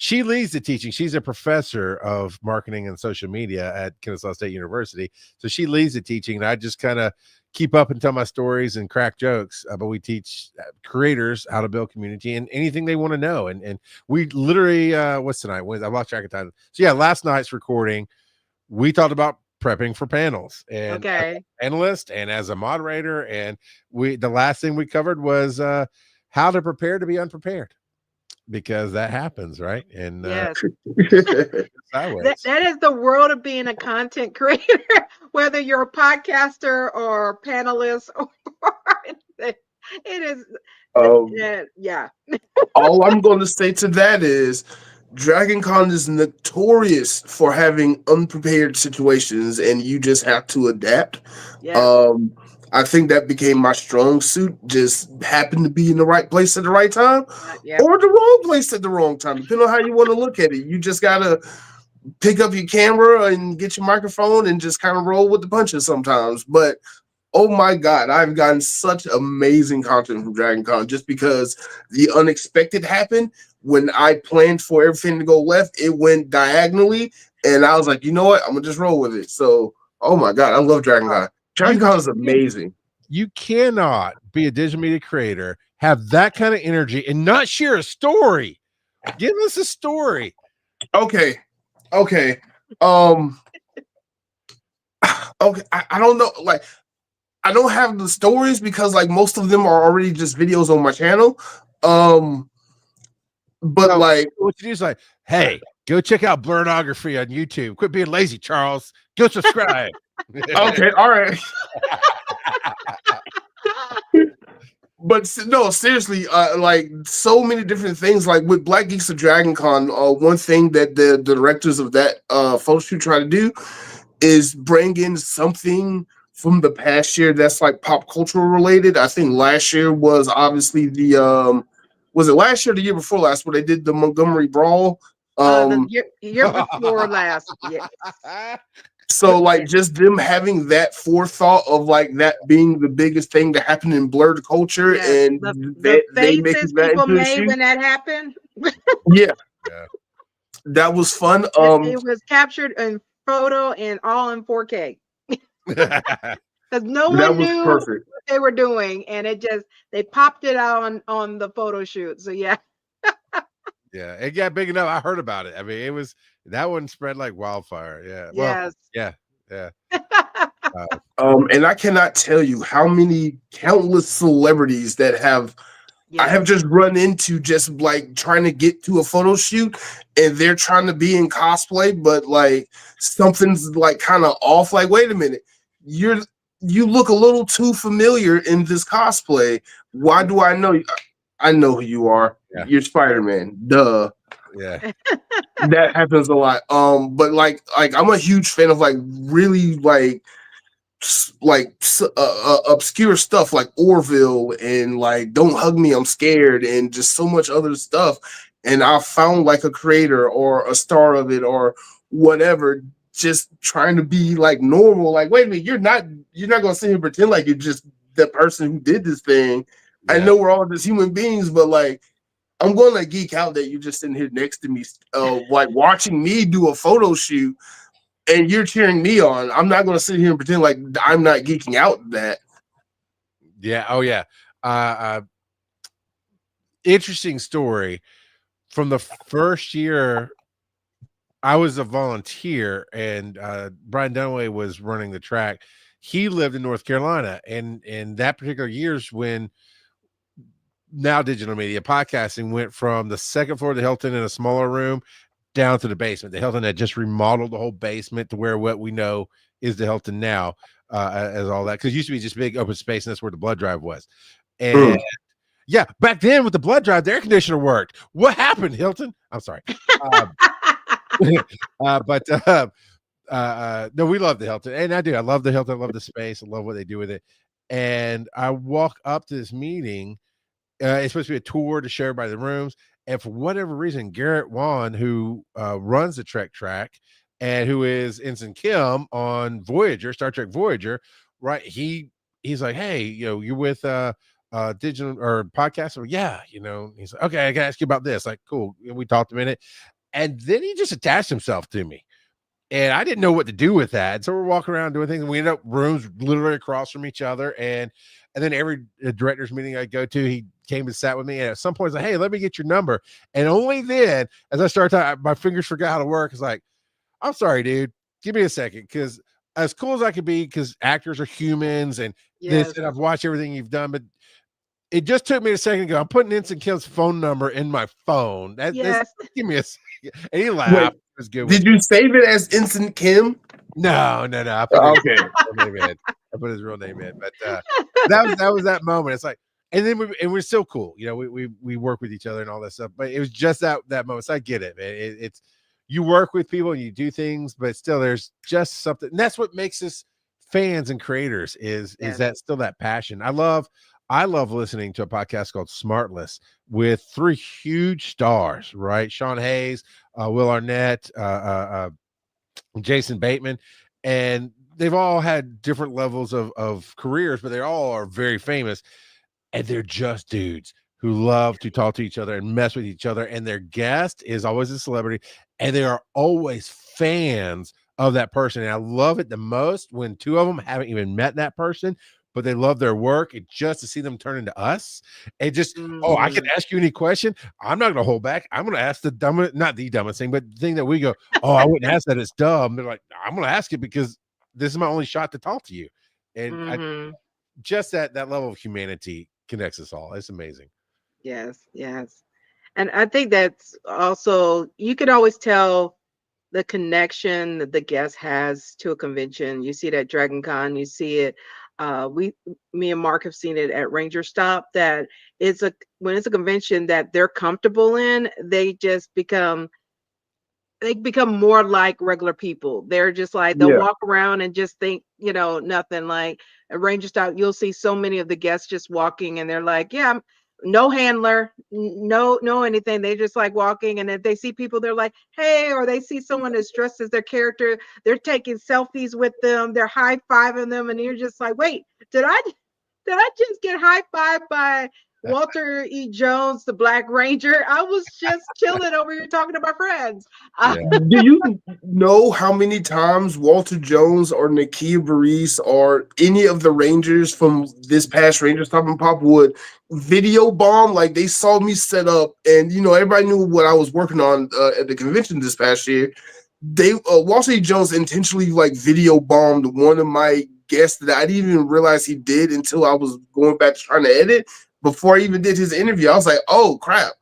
She leads the teaching. She's a professor of marketing and social media at Kennesaw State University. So she leads the teaching, and I just kind of keep up and tell my stories and crack jokes. But we teach creators how to build community and anything they want to know. And we literally, what's tonight? I lost track of time. So yeah, last night's recording, we talked about prepping for panels and as an analyst and as a moderator. And the last thing we covered was how to prepare to be unprepared, because that happens, right? And yes. That is the world of being a content creator, whether you're a podcaster or a panelist or anything. It is yeah. All I'm going to say to that is Dragon Con is notorious for having unprepared situations, and you just have to adapt. Yes. Um, I think that became my strong suit. Just happened to be in the right place at the right time, Yep. or the wrong place at the wrong time, depending on how you want to look at it. You just gotta pick up your camera and get your microphone and just kind of roll with the punches sometimes. But oh my god, I've gotten such amazing content from Dragon Con just because the unexpected happened. When I planned for everything to go left, it went diagonally, and I was like, you know what? I'm gonna just roll with it. So, oh my god, I love Dragon Con. Dragon You Con is can't, amazing. you cannot be a digital media creator, have that kind of energy, and not share a story. Give us a story. Okay. Um. Okay. I don't know. Like, I don't have the stories because like most of them are already just videos on my channel. Um. But So like, what you do is like, hey, go check out Blerdography on YouTube. Quit being lazy, Charles. Go subscribe. okay, all right. But no, seriously, like so many different things. Like with Black Geeks of Dragon Con, one thing that the directors of that photo shoot try to do is bring in something from the past year that's like pop cultural related. I think last year was obviously the was it last year or the year before last where they did the Montgomery Brawl. The Um, year before last. Yeah. so like just them having that forethought of like that being the biggest thing to happen in blurred culture Yes. and The that they faces making that people into a made shoot. when that happened. Yeah, Yeah. that was fun. It was captured in photo and all in 4K. Because no That one was knew what perfect. they were doing, and they popped it out on the photo shoot. So yeah. Yeah, it got big enough. I heard about it. I mean, it was that one spread like wildfire. Yeah. Well, Yes. yeah, yeah. And I cannot tell you how many countless celebrities that have I have Yes. just run into just like trying to get to a photo shoot and they're trying to be in cosplay, but like something's like kind of off. Like, wait a minute, you look a little too familiar in this cosplay. Why do I know you? I know who you are. Yeah. You're Spider-Man. Duh. Yeah. That happens a lot. But like I'm a huge fan of like really obscure stuff like Orville and like Don't Hug Me, I'm Scared, and just so much other stuff. And I found like a creator or a star of it or whatever, just trying to be like normal. Like, wait a minute, you're not gonna sit here and pretend like you're just the person who did this thing. I Yeah. know we're all just human beings, but like I'm going to geek out that you're just sitting here next to me, like watching me do a photo shoot and you're cheering me on. I'm not going to sit here and pretend like I'm not geeking out at that. Yeah. Oh yeah. Interesting story. From the first year, I was a volunteer, and Brian Dunaway was running the track. He lived in North Carolina, and in that particular year's when now digital media podcasting went from the second floor of the Hilton in a smaller room down to the basement. The Hilton had just remodeled the whole basement to where what we know is the Hilton now, as all that, because it used to be just big open space, and that's where the blood drive was. And yeah, back then with the blood drive, the air conditioner worked. What happened, Hilton? I'm sorry. No, we love the Hilton, and I do. I love the Hilton. I love the space. I love what they do with it. And I walk up to this meeting. It's supposed to be a tour to show everybody the rooms. And for whatever reason, Garrett Wan, who runs the Trek track and who is Ensign Kim on Voyager, Star Trek Voyager, right? He's like, hey, you're with digital or podcast. Or yeah, he's like, okay, I gotta ask you about this. Like, cool. We talked a minute. And then he just attached himself to me. And I didn't know what to do with that. So we're walking around doing things, and we end up rooms literally across from each other. And then every director's meeting I go to, he came and sat with me. And at some point, he's like, hey, let me get your number. And only then, as I started talking, my fingers forgot how to work. It's like, I'm sorry, dude. Give me a second. Because as cool as I could be, because actors are humans and Yes. this, and I've watched everything you've done, but it just took me a second to go, I'm putting Ensign Kim's phone number in my phone. Yes. Give me a second. And he laughed. Wait, It was good. did you save it as Ensign Kim? No. I put his Okay. real name in. I put his real name in. But that was that moment. It's like, and then we're still cool. You know, we work with each other and all that stuff. But it was just that moment. So I get it, man. It's you work with people and you do things, but still there's just something. And that's what makes us fans and creators is Yes. that still that passion. I love listening to a podcast called Smartless with three huge stars, right? Sean Hayes, Will Arnett, Jason Bateman, and they've all had different levels of careers, but they all are very famous, and they're just dudes who love to talk to each other and mess with each other. And their guest is always a celebrity, and they are always fans of that person. And I love it the most when two of them haven't even met that person, but they love their work. And just to see them turn into us, and just, oh, I can Mhm. ask you any question. I'm not going to hold back. I'm going to ask the dumbest, not the dumbest thing, but the thing that we go, oh, I wouldn't ask that. It's dumb. They're like, I'm going to ask it because this is my only shot to talk to you. And I Mhm. just that level of humanity connects us all. It's amazing. Yes, yes. And I think that's also, you can always tell the connection that the guest has to a convention. You see it at Dragon Con, you see it. We, me and Mark have seen it at Ranger Stop. That it's a when it's a convention that they're comfortable in, they become more like regular people. They're just like they'll Yeah. walk around and just think, nothing. Like at Ranger Stop, you'll see so many of the guests just walking, and they're like, "Yeah, no handler, no anything." They just like walking, and if they see people, they're like, "Hey," or they see someone that's dressed as their character, they're taking selfies with them, they're high fiving them, and you're just like, "Wait, did I did I just get high five by Walter E. Jones, the Black Ranger? I was just chilling over here talking to my friends." Uh, Yeah. Do you know how many times Walter Jones or Nakia Burris or any of the Rangers from this past Ranger Stop and Pop would video bomb? Like they saw me set up, and everybody knew what I was working on at the convention this past year. They Walter E. Jones intentionally like video bombed one of my guests that I didn't even realize he did until I was going back to trying to edit. Before I even did his interview, I was like, "Oh crap."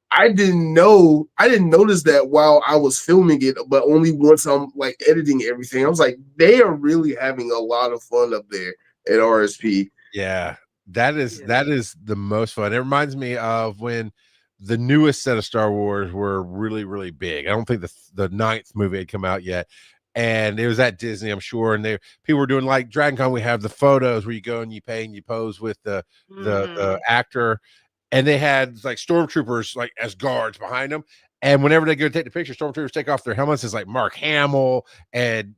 I didn't notice that while I was filming it, but only once I'm like editing everything. I was like, they are really having a lot of fun up there at RSP. Yeah. That is yeah. that is the most fun. It reminds me of when the newest set of Star Wars were really, really big. I don't think the ninth movie had come out yet. And it was at Disney, I'm sure. And people were doing like Dragon Con. We have the photos where you go and you pay and you pose with the Mhm. actor, and they had like stormtroopers like as guards behind them. And whenever they go take the picture, stormtroopers take off their helmets. It's like Mark Hamill and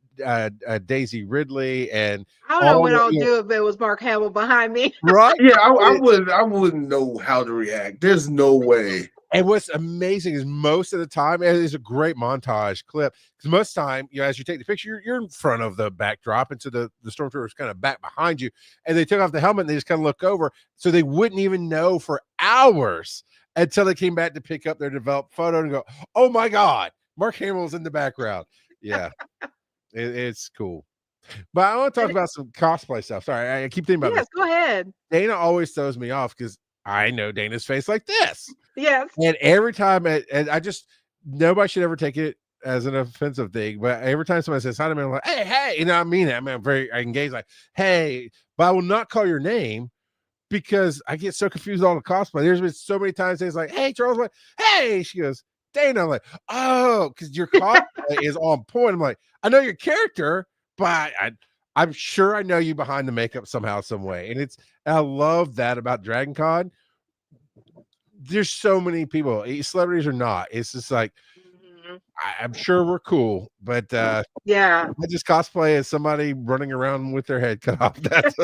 Daisy Ridley and I don't know all what the I'll do if it was Mark Hamill behind me. right. Yeah, I wouldn't know how to react. There's no way. And what's amazing is most of the time, and it's a great montage clip, because most time, as you take the picture, you're in front of the backdrop, and so the stormtroopers kind of back behind you, and they took off the helmet and they just kind of look over, so they wouldn't even know for hours until they came back to pick up their developed photo and go, "Oh my God, Mark Hamill's in the background." Yeah, it's cool. But I want to talk And about some cosplay stuff. Sorry, I keep thinking about this. yes, go ahead. Dana always throws me off because I know Dana's face like this. Yes. And every time, and I just nobody should ever take it as an offensive thing, but every time somebody says hi to me, I'm like, hey, I mean it. I mean, I engage like, hey, but I will not call your name because I get so confused on the cosplay. There's been so many times it's like, hey, Charles, I'm like, hey, she goes, Dana, I'm like, oh, because your cosplay is on point. I'm like, I know your character, but I'm sure I know you behind the makeup somehow, some way. And I love that about Dragon Con. There's so many people, celebrities or not. It's just like Mhm. I'm sure we're cool, but Yeah. I just cosplay as somebody running around with their head cut off. That's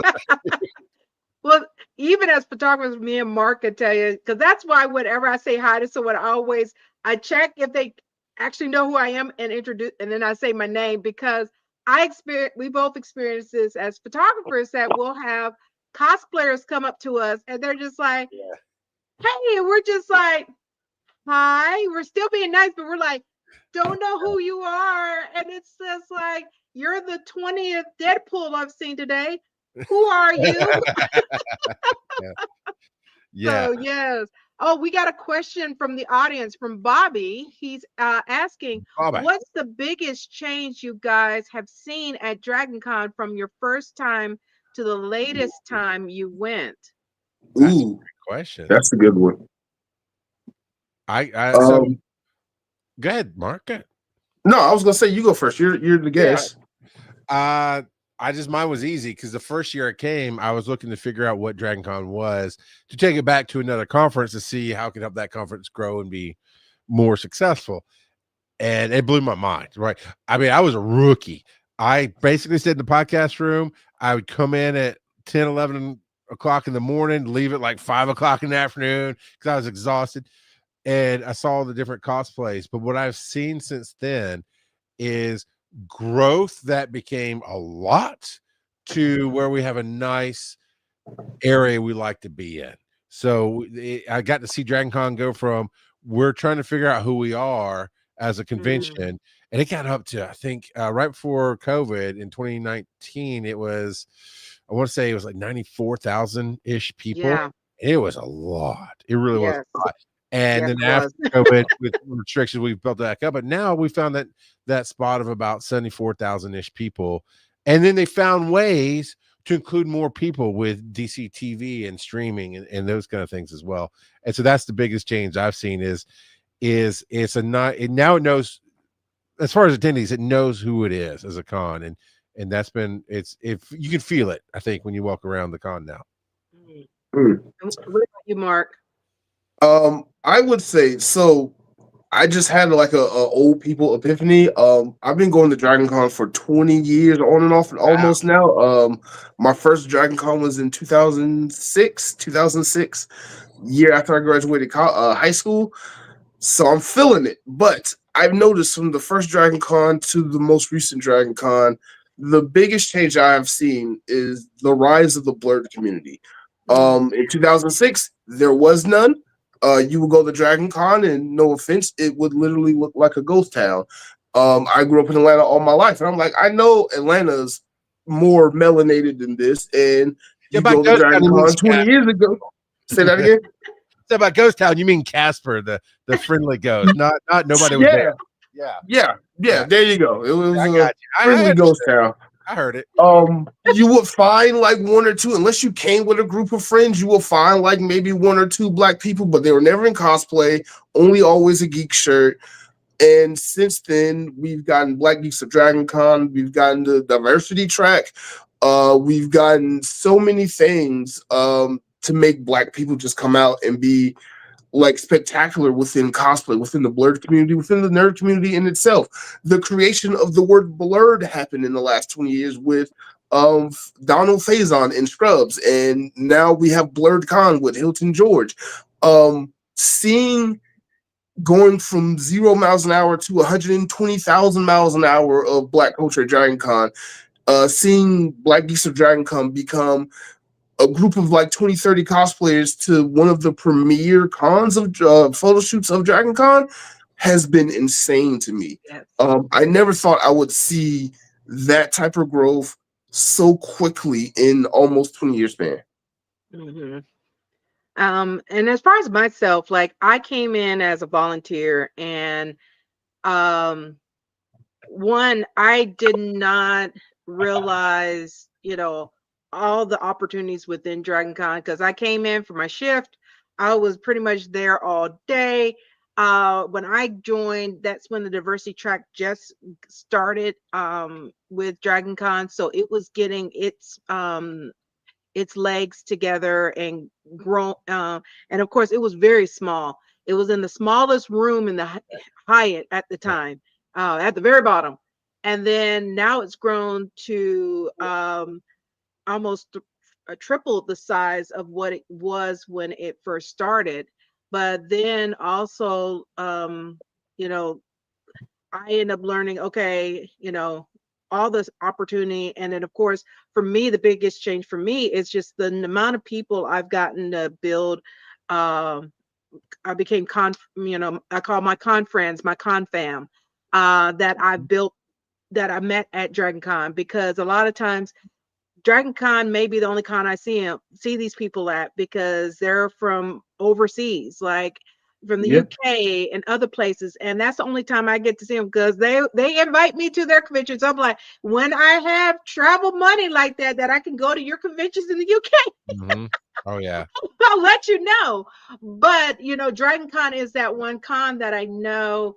Well, even as photographers, me and Mark can tell you, because that's why whenever I say hi to someone, I check if they actually know who I am and introduce, and then I say my name because we both experience this as photographers that we'll have cosplayers come up to us and they're just like, "Hey," and we're just like, "Hi," we're still being nice, but we're like, "Don't know who you are," and it's just like, "You're the 20th Deadpool I've seen today. Who are you?" yeah, yeah. So yes. Oh, we got a question from the audience from Bobby. He's asking, Bye bye. "What's the biggest change you guys have seen at Dragon Con from your first time to the latest time you went?" That's a Ooh, great question. that's a good one. So Um, go ahead, Mark. Go ahead. no, I was gonna say you go first. You're the Yeah. guest. Uh, mine was easy because the first year it came, I was looking to figure out what Dragon Con was to take it back to another conference to see how it could help that conference grow and be more successful. And it blew my mind, right? I mean, I was a rookie. I basically stayed in the podcast room. I would come in at 10, 11 o'clock in the morning, leave at like 5 o'clock in the afternoon because I was exhausted. And I saw the different cosplays. But what I've seen since then is growth that became a lot to where we have a nice area we like to be in. So I got to see Dragon Con go from we're trying to figure out who we are as a convention, and it got up to I think right before COVID in 2019, it was I want to say it was like 94,000 ish people. Yeah. It was a lot. It really was Yes. a lot. And Yes, then it after was. COVID, with restrictions, we've built that up. But now we found that spot of about 74,000 ish people, and then they found ways to include more people with DC TV and streaming and those kind of things as well. And so that's the biggest change I've seen is it's a not it now it knows as far as attendees, it knows who it is as a con. And that's been it's if you can feel it, I think, when you walk around the con now. Mm. Hmm. What about you, Mark? I would say so. I just had like a old people epiphany. I've been going to Dragon Con for 20 years on and off Wow. almost now. My first Dragon Con was in 2006, year after I graduated high school. So I'm feeling it. But I've noticed from the first Dragon Con to the most recent Dragon Con, the biggest change I've seen is the rise of the Blerd community. Mm. In 2006, there was none. You would go to Dragon Con, and no offense, it would literally look like a ghost town. I grew up in Atlanta all my life, and I'm like, I know Atlanta's more melanated than this. And Yeah, you by go to Ghost Town, Dragon you mean Con 20 years ago. Say that again. so by Ghost Town, you mean Casper, the friendly ghost, not nobody was there. Yeah, Yeah, yeah. yeah, There you go. It was I a got you. I friendly ghost understood. town. I heard it. You would find like one or two, unless you came with a group of friends, you will find like maybe one or two black people, but they were never in cosplay, only always a geek shirt. And since then, we've gotten Black Geeks of Dragon Con, we've gotten the diversity track, we've gotten so many things to make black people just come out and be like spectacular within cosplay, within the blurred community, within the nerd community in itself. The creation of the word blurred happened in the last 20 years with Donald Faison in Scrubs, and now we have Blurred Con with Hilton George. Seeing going from 0 miles an hour to 120,000 miles an hour of Black culture at Dragon Con, seeing Black Geeks of Dragon Con become a group of like 20, 30 cosplayers to one of the premier cons of photo shoots of Dragon Con has been insane to me. Yes. I never thought I would see that type of growth so quickly in almost 20 years span. Hmm. And as far as myself, like I came in as a volunteer, and um, one, I did not realize, all the opportunities within Dragon Con because I came in for my shift. I was pretty much there all day. When I joined, that's when the diversity track just started with Dragon Con, so it was getting its legs together and grown. And of course, it was very small. It was in the smallest room in the Hyatt at the time, at the very bottom. And then now it's grown to almost triple the size of what it was when it first started. But then also, you know, I end up learning, okay, all this opportunity. And then, of course, for me, the biggest change for me is just the amount of people I've gotten to build. Um, I became I call my con friends, my con fam, that I built, that I met at Dragon Con, because a lot of times Dragon Con may be the only con I see these people at because they're from overseas. Like from the Yeah. UK and other places, and that's the only time I get to see them because they invite me to their conventions. I'm like, when I have travel money like that I can go to your conventions in the UK, Mhm. Oh yeah. I'll let you know. But Dragon Con is that one con that I know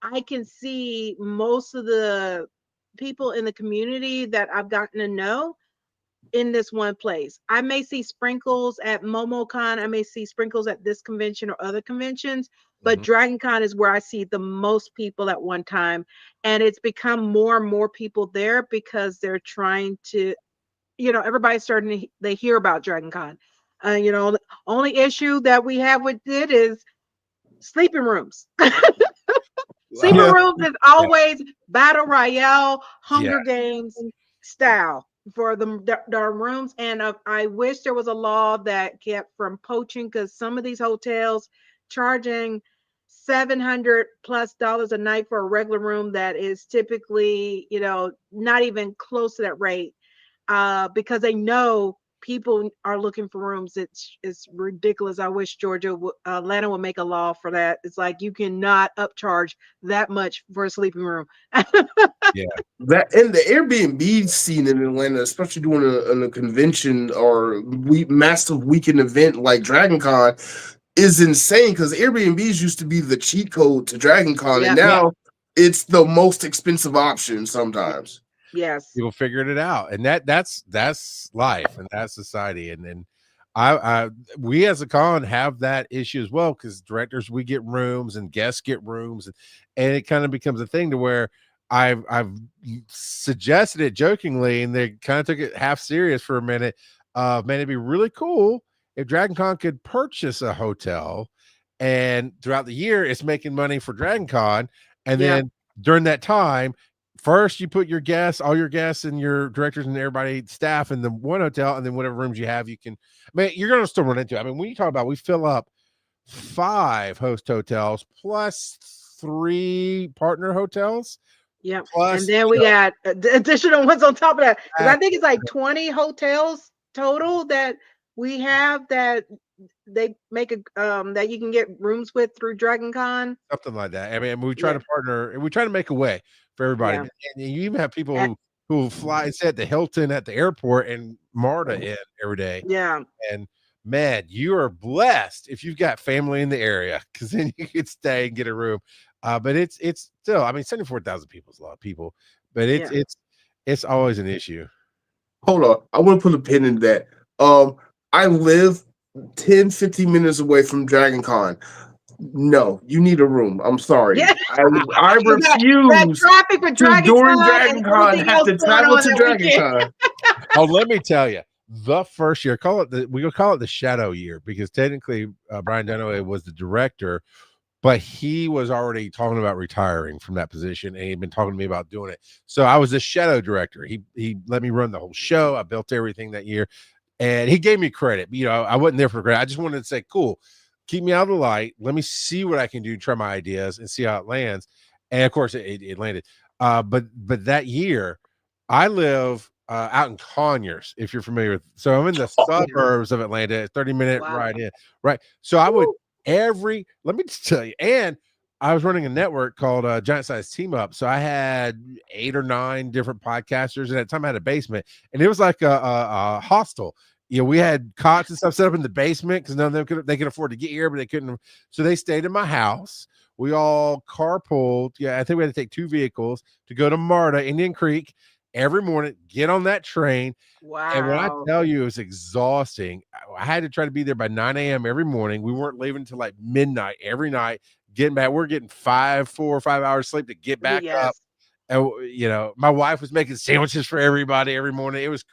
I can see most of the people in the community that I've gotten to know in this one place. I may see sprinkles at MomoCon, I may see sprinkles at this convention or other conventions, but Mhm. Dragon Con is where I see the most people at one time. And it's become more and more people there because they're trying to, everybody's starting to they hear about Dragon Con. The only issue that we have with it is sleeping rooms. Sleeping Uh, rooms is yeah. always battle royale, Yeah. Hunger Games style for the rooms. And I wish there was a law that kept from poaching because some of these hotels charging $700+ a night for a regular room that is typically, not even close to that rate, because they know people are looking for rooms. It's ridiculous. I wish Atlanta would make a law for that. It's like you cannot upcharge that much for a sleeping room. Yeah. That and the Airbnb scene in Atlanta, especially doing a convention or massive weekend event like Dragon Con, is insane because Airbnbs used to be the cheat code to Dragon Con, and Yeah. Yeah. now it's the most expensive option sometimes. Yes. People figured it out, and that's life and that's society. And I we as a con have that issue as well because directors, we get rooms and guests get rooms, and it kind of becomes a thing to where I've suggested it jokingly, and they kind of took it half serious for a minute. Man, it'd be really cool if Dragon Con could purchase a hotel, and throughout the year it's making money for Dragon Con, and Yeah. then during that time, first you put your guests, all your guests and your directors and everybody staff in the one hotel, and then whatever rooms you have, you can. I mean, you're going to still run into it. I mean, when you talk about, we fill up 5 host hotels plus 3 partner hotels Yep. And plus, then we got the additional ones on top of that because I think it's like 20 hotels total that we have that they make that you can get rooms with through Dragon Con. something like that. I mean, we try Yeah. to partner and we try to make a way for everybody. Yeah. And you even have people Uh, who fly and sit at the Hilton at the airport and MARTA in every day. yeah. And man, you are blessed if you've got family in the area because then you could stay and get a room. But it's still, I mean, 74,000 people is a lot of people, but Yeah. it's always an issue. Hold on, I want to put a pin in that. I live 10-15 minutes away from Dragon Con. No, you need a room. I'm sorry. Yeah. I 'Cause that refuse traffic for to Dragon during Con Dragon and Con everything have else to going travel on to that Dragon weekend. Con. Oh, let me tell you, the first year, we'll call it the shadow year because technically Brian Dunaway was the director, but he was already talking about retiring from that position, and he'd been talking to me about doing it. So I was the shadow director. He let me run the whole show. I built everything that year, and he gave me credit. I wasn't there for credit. I just wanted to say, cool, keep me out of the light. Let me see what I can do, try my ideas, and see how it lands. And of course, it landed. But that year, I live out in Conyers, if you're familiar with. So I'm in the suburbs of Atlanta, 30-minute Wow. ride in. Right. So I would Woo. let me just tell you, and I was running a network called Giant Size Team Up. So I had 8 or 9 different podcasters, and at the time I had a basement, and it was like a hostel. We had cots and stuff set up in the basement because none of them could afford to get here, but they couldn't. So they stayed in my house. We all carpooled. Yeah, I think we had to take 2 vehicles to go to MARTA, Indian Creek, every morning, get on that train. And when I Wow. tell you it was exhausting, I had to try to be there by 9 a.m. every morning. We weren't leaving until like midnight every night. Getting back, we're getting 4 or 5 hours sleep to get back up. Yes. And my wife was making sandwiches for everybody every morning. It was,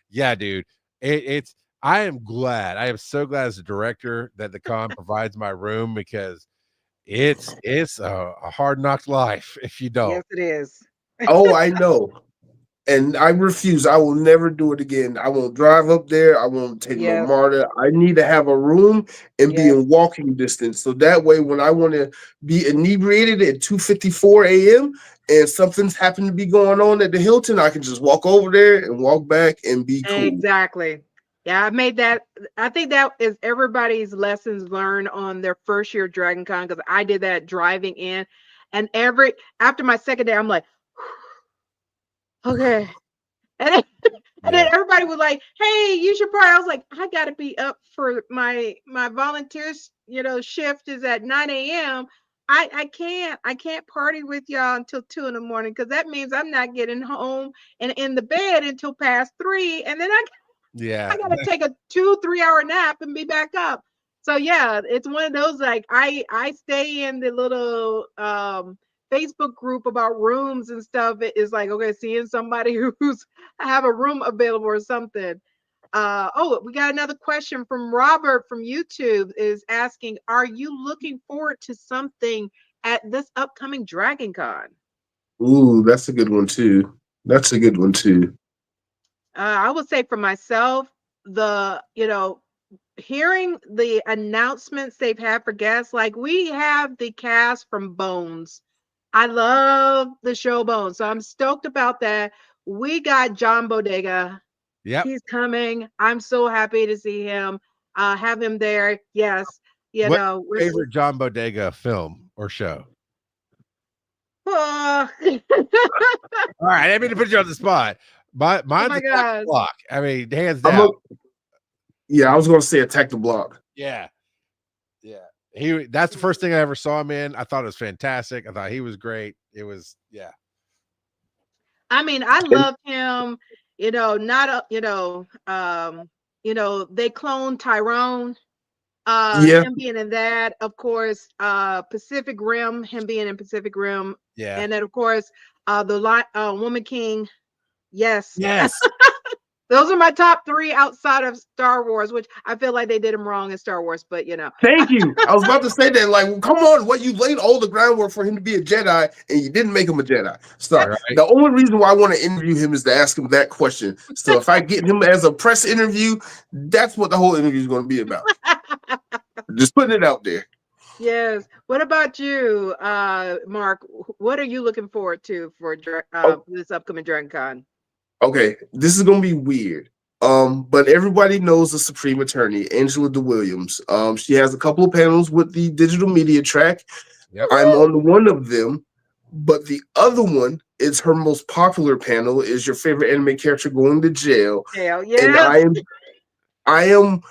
yeah, dude. It's. I am glad. I am so glad as a director that the con provides my room because it's a hard knock life if you don't. Yes, it is. Oh, I know. And I refuse. I will never do it again. I won't drive up there. I won't take no Yes. MARTA. I need to have a room and be Yes. in walking distance. So that way, when I want to be inebriated at 2:54 a.m. and something's happened to be going on at the Hilton, I can just walk over there and walk back and be cool. Exactly. Yeah, I made that. I think that is everybody's lessons learned on their first year Dragon Con because I did that driving in, and after my second day, I'm like, okay, and then, and then Yeah. everybody was like, "Hey, you should probably." I was like, "I gotta be up for my volunteers. Shift is at 9 a.m. I can't party with y'all until 2 in the morning because that means I'm not getting home and in the bed until past 3, and then Yeah. I gotta take a 2-3 hour nap and be back up." So yeah, it's one of those like I stay in the little Facebook group about rooms and stuff. It is like, okay, seeing somebody who's have a room available or something. Oh, we got another question from Robert from YouTube is asking, are you looking forward to something at this upcoming Dragon Con? Ooh, that's a good one too. That's a good one too. I would say for myself, the hearing the announcements they've had for guests, like we have the cast from Bones. I love the show Bones, so I'm stoked about that. We got John Bodega. Yep. He's coming. I'm so happy to see him. Have him there. Yes, What's we're your favorite John Bodega film or show? oh, All right, I didn't mean to put you on the spot. oh Mine's my Attack the gosh. Block. I mean, hands I'm down. yeah, I was gonna say Attack the Block. Yeah. That's the first thing I ever saw him in. I thought it was fantastic. I thought he was great. It was, yeah. I mean, I And love him. Not a, they cloned Tyrone. yeah, Him being in that, of course, Pacific Rim, him being in Pacific Rim, Yeah. and then of course, Woman King. Yes, Yes. those are my top three outside of Star Wars, which I feel like they did them wrong in Star Wars, but thank you. I was about to say that. Like, come on, what you laid all the groundwork for him to be a Jedi, and you didn't make him a Jedi. Stop. Right. The only reason why I want to interview him is to ask him that question. So if I get him as a press interview, that's what the whole interview is going to be about. Just putting it out there. Yes. What about you, Mark? What are you looking forward to for Oh, this upcoming Dragon Con? okay, this is gonna be weird. But everybody knows the Supreme Attorney, Angela DeWilliams. She has a couple of panels with the digital media track. Yep. I'm on one of them, but the other one is her most popular panel. Is your favorite anime character going to jail? Hell And yes. I am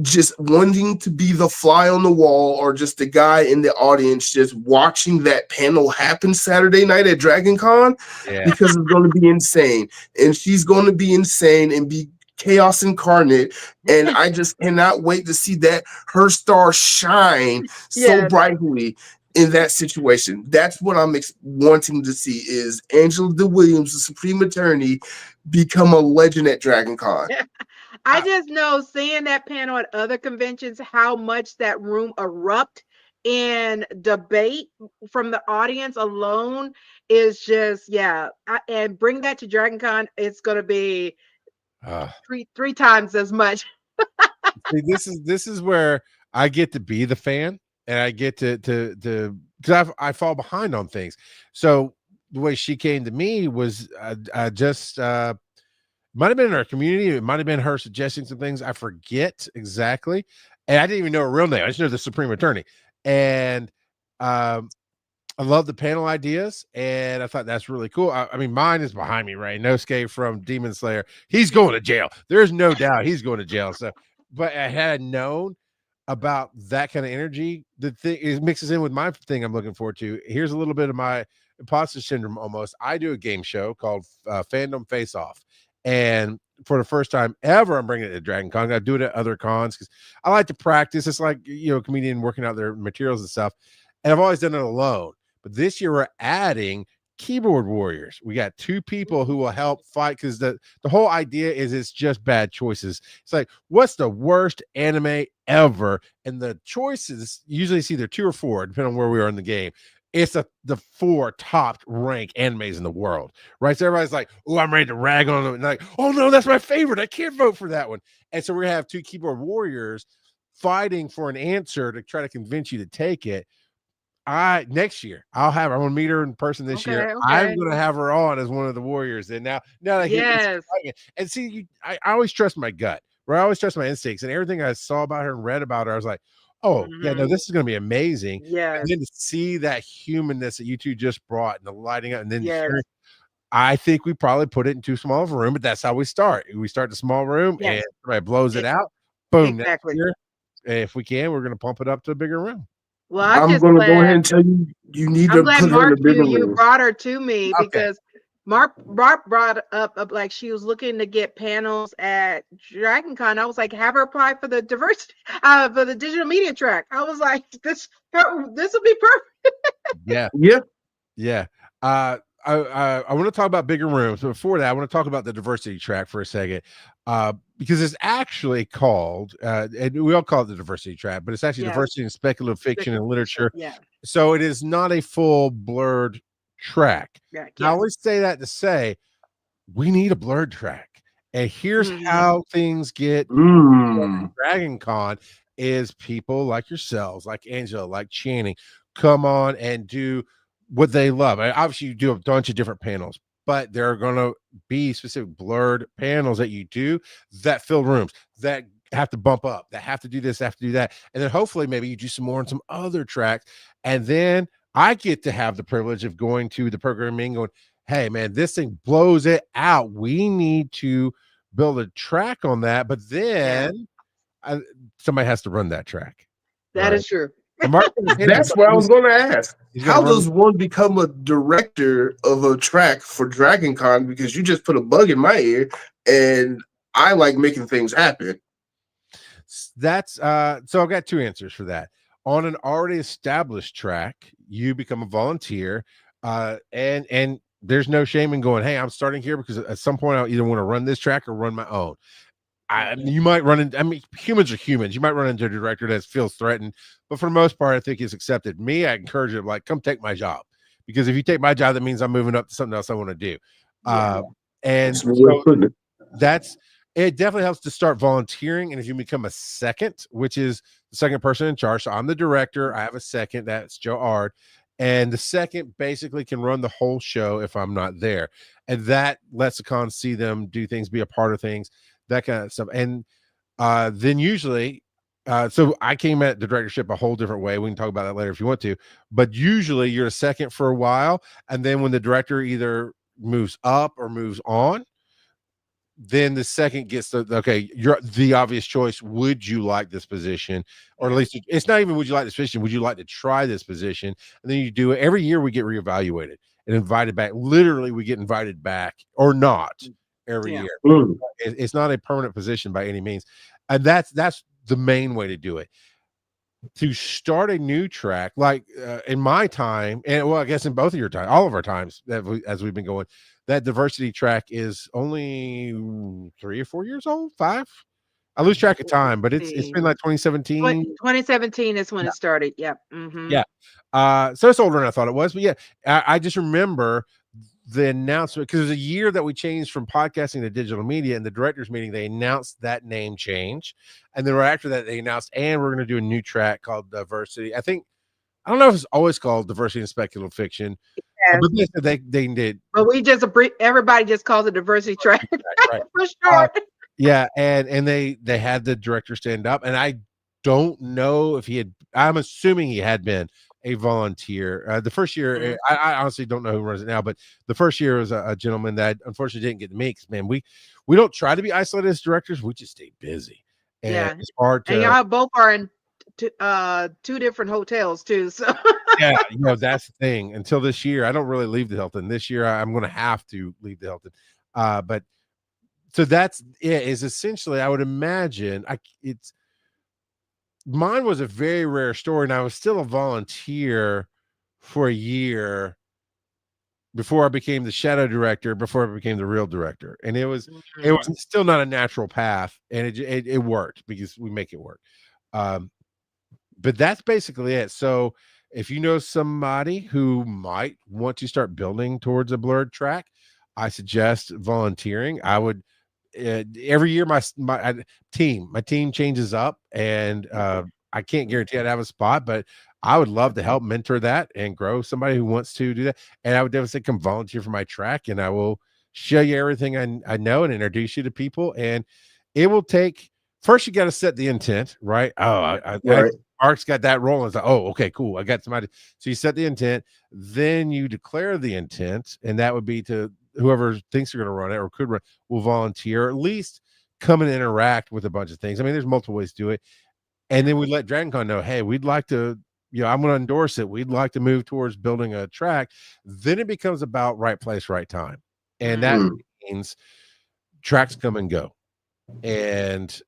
just wanting to be the fly on the wall or just the guy in the audience just watching that panel happen Saturday night at Dragon Con Yeah. because it's going to be insane. And she's going to be insane and be chaos incarnate. And I just cannot wait to see that her star shine so Yes. brightly in that situation. That's what I'm wanting to see is Angela DeWilliams, the Supreme Attorney, become a legend at Dragon Con. I just know seeing that panel at other conventions, how much that room erupt in debate from the audience alone is just, yeah. And bring that to Dragon Con, it's going to be Uh, three times as much. see, this is where I get to be the fan, and I get to because I fall behind on things. So the way she came to me was just might have been in our community. It might have been her suggesting some things. I forget exactly, and I didn't even know her real name. I just know the Supreme Attorney, and I love the panel ideas, and I thought that's really cool. I mean, mine is behind me, right? Nosuke from Demon Slayer. He's going to jail. There's no doubt he's going to jail. So, but I had known about that kind of energy. The thing it mixes in with my thing I'm looking forward to. Here's a little bit of my imposter syndrome almost. I do a game show called Fandom Face Off. And for the first time ever, I'm bringing it to Dragon Con. I do it at other cons because I like to practice. It's like, a comedian working out their materials and stuff. And I've always done it alone. But this year we're adding keyboard warriors. We got 2 people who will help fight because the whole idea is it's just bad choices. It's like, what's the worst anime ever? And the choices usually it's either 2 or 4, depending on where we are in the game. It's the 4 top ranked animes in the world, right? So everybody's like, oh, I'm ready to rag on them. And like, oh no, that's my favorite. I can't vote for that one. And so we're gonna have 2 keyboard warriors fighting for an answer to try to convince you to take it. Next year I'm gonna meet her in person this year. I'm Okay. gonna have her on as one of the warriors. And now that I hear this Yes. excitement, and see, I always trust my gut. where I always trust my instincts, and everything I saw about her and read about her, I was like, oh yeah, no, Mhm. this is going to be amazing. And Yes. then to see that humanness that you two just brought and the lighting up, and then Yes. hearing, I think we probably put it in too small of a room, but that's how we start. We start the small room and Yes. somebody blows it E out. Boom. Next exactly. year, if we can, we're going to pump it up to a bigger room. Well, I'm I'm just gonna go ahead glad and tell you, you need I'm to glad, put her in a Mark, you bigger you room. brought her to me Okay. because Mark brought up like she was looking to get panels at Dragon Con. I was like, have her apply for the diversity for the digital media track. I was like, this will be perfect. Yeah. Yeah. Yeah. I want to talk about bigger rooms, but before that, I want to talk about the diversity track for a second, because it's actually called, and we all call it the diversity track, but it's actually Yes. diversity in speculative fiction and literature. Yeah. So it is not a full blurred track. Yeah. Now, I Yes. always say that to say we need a blurred track, and here's Mhm. how things get Mm. Dragon Con is people like yourselves, like Angela, like Channing, come on and do what they love. Obviously, you do a bunch of different panels, but there are going to be specific blurred panels that you do that fill rooms, that have to bump up, that have to do this, have to do that. And then hopefully, maybe you do some more on some other tracks. And then I get to have the privilege of going to the programming going, hey, man, this thing blows it out. We need to build a track on that. But Yeah. then somebody has to run that track, That right? is true. And Mark, That's what I was gonna ask. he's gonna How run. does one become a director of a track for Dragon Con? Because you just put a bug in my ear, and I like making things happen. That's so I've got two answers for that. On an already established track, you become a volunteer, and there's no shame in going, hey, I'm starting here because at some point I'll either want to run this track or run my own. You might run into, I mean, humans are humans. You might run into a director that feels threatened, but for the most part, I think he's accepted. Me, I encourage him, like, come take my job, because if you take my job, that means I'm moving up to something else I want to do. Yeah. And That's a way of so putting it. that's it. Definitely helps to start volunteering, and if you become a second, which is the second person in charge, so I'm the director, I have a second, that's Joe Ard, and the second basically can run the whole show if I'm not there, and that lets the con see them do things, be a part of things, that kind of stuff. And then usually, so I came at the directorship a whole different way. We can talk about that later if you want to, but usually you're a second for a while, and then when the director either moves up or moves on, then the second gets okay, you're the obvious choice. Would you like this position? Or at least it's not even would you like this position, would you like to try this position? And then you do it every year. We get reevaluated and invited back. Literally, we get invited back or not every Yeah. year. Mm. It's not a permanent position by any means. And that's the main way to do it. To start a new track, like in my time, and well, I guess in both of your time, all of our times as we've been going, that diversity track is only 3 or 4 years old, 5. I lose track of time, but it's been like 2017. 2017 is when it started. Yep. Yeah. So it's older than I thought it was, but yeah, I just remember the announcement because it was a year that we changed from podcasting to digital media, and the directors meeting, they announced that name change. And then right after that, they announced, and we're going to do a new track called Diversity. I don't know if it's always called Diversity in Speculative Fiction, Yes. but they did. But we just everybody just calls it diversity track Right. for short. Yeah, and they had the director stand up, and I don't know if he had. I'm assuming he had been a volunteer. The first year, Mhm. I honestly don't know who runs it now, but the first year was a gentleman that unfortunately didn't get to meet. 'Cause, man, we don't try to be isolated as directors. We just stay busy, and Yeah. it's hard And to. y'all both are in two different hotels too. So Yeah, that's the thing. Until this year, I don't really leave the Hilton. This year, I'm going to have to leave the Hilton. But so that's it. Is essentially, I would imagine, it's mine was a very rare story, and I was still a volunteer for a year before I became the shadow director, before I became the real director, and it Mhm. was still not a natural path, and it worked because we make it work. Um, but that's basically it. So if you know somebody who might want to start building towards a blurred track, I suggest volunteering. I would every year my team changes up, and I can't guarantee I'd have a spot, but I would love to help mentor that and grow somebody who wants to do that. And I would definitely say come volunteer for my track, and I will show you everything I know and introduce you to people. And it will take first you got to set the intent, right? Oh, Right. Mark's got that rolling. It's like, oh, okay, cool. I got somebody. So you set the intent, then you declare the intent, and that would be to whoever thinks they're going to run it or could run will volunteer, at least come and interact with a bunch of things. I mean, there's multiple ways to do it. And then we let DragonCon know, hey, we'd like to, I'm going to endorse it. We'd like to move towards building a track. Then it becomes about right place, right time. And that means tracks come and go. And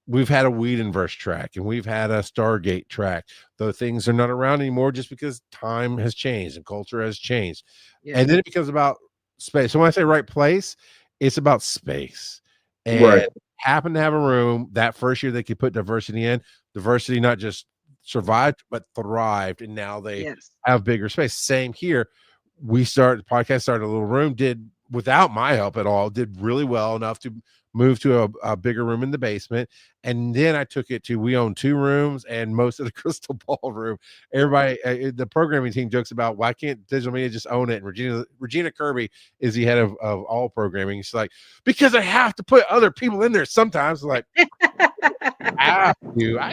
we've had a Whedonverse track and we've had a Stargate track, though things are not around anymore just because time has changed and culture has changed. And then it becomes about space. So when I say right place, it's about space. And happen to have a room that first year they could put diversity in. Diversity not just survived but thrived, and now they have bigger space. Same here. The podcast started a little room, did without my help at all, did really well enough to move to a bigger room in the basement. And then I took it to, we own 2 rooms and most of the crystal ball room. Everybody, the programming team jokes about, why can't digital media just own it? And Regina Kirby is the head of all programming. She's like, because I have to put other people in there sometimes. Like, I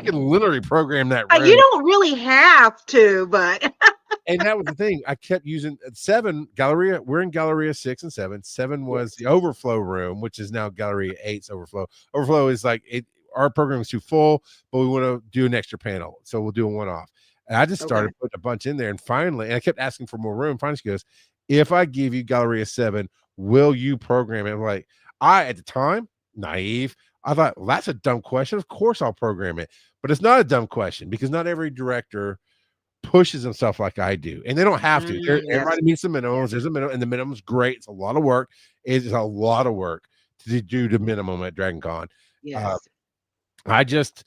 can literally program that room. You don't really have to, but and that was the thing. I kept using 7 Galleria. We're in Galleria 6 and 7. 7 was the overflow room, which is now Galleria 8's overflow. Overflow is like our program is too full, but we want to do an extra panel, so we'll do a one-off. And I just started putting a bunch in there, and finally, and I kept asking for more room. Finally, she goes, "If I give you Galleria 7, will you program it?" I'm like, at the time, naive, I thought, well, that's a dumb question. Of course, I'll program it, but it's not a dumb question because not every director pushes himself like I do, and they don't have to. Everybody meets the minimums. There's a minimum, and the minimum's great. It's a lot of work. It's a lot of work to do the minimum at DragonCon. I just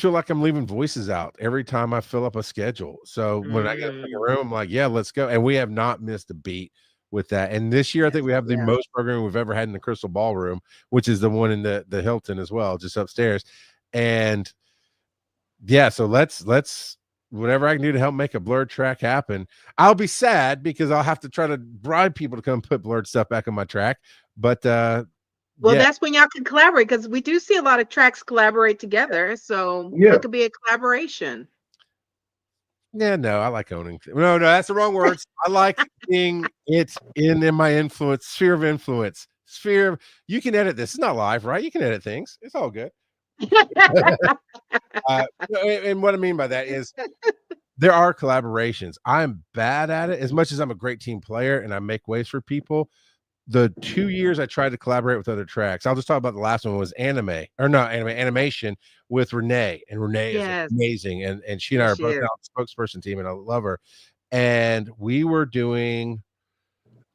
feel like I'm leaving voices out every time I fill up a schedule. So when I get in a room, I'm like, yeah, let's go. And we have not missed a beat with that. And this year, I think we have the most programming we've ever had in the Crystal Ballroom, which is the one in the Hilton as well, just upstairs. And yeah, so let's whatever I can do to help make a Blerd track happen. I'll be sad because I'll have to try to bribe people to come put Blerd stuff back on my track. But that's when y'all can collaborate, because we do see a lot of tracks collaborate together. So it could be a collaboration. Yeah, no, I like owning. No, that's the wrong words. I like being it in my influence, sphere of influence. You can edit this. It's not live, right? You can edit things. It's all good. And what I mean by that is there are collaborations. I'm bad at it as much as I'm a great team player and I make ways for people. The 2 years I tried to collaborate with other tracks, I'll just talk about the last one, was animation with Renee. And Renee is amazing. And she and I are both on the spokesperson team, and I love her. And we were doing,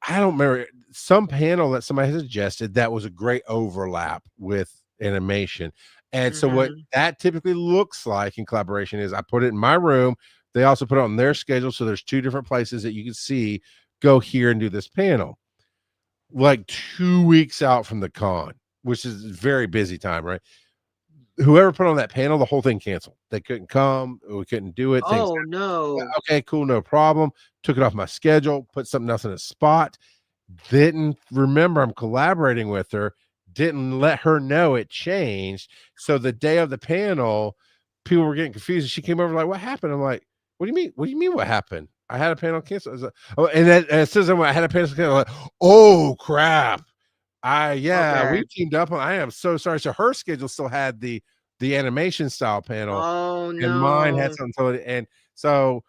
I don't remember, some panel that somebody had suggested that was a great overlap with animation. And so what that typically looks like in collaboration is I put it in my room. They also put it on their schedule. So there's 2 different places that you can see, go here and do this panel. Like 2 weeks out from the con, which is very busy time, right? Whoever put on that panel, the whole thing canceled. They couldn't come. We couldn't do it. Oh, no. Okay, cool. No problem. Took it off my schedule, put something else in a spot. Didn't remember I'm collaborating with her. Didn't let her know it changed. So the day of the panel, people were getting confused. She came over like, what happened? I'm like, what do you mean? What do you mean what happened? I had a panel cancel. Like, oh, and then as soon as I had a panel cancel, I'm like, oh crap. We teamed up on. I am so sorry. So her schedule still had the animation style panel. Oh no. And mine had something. And so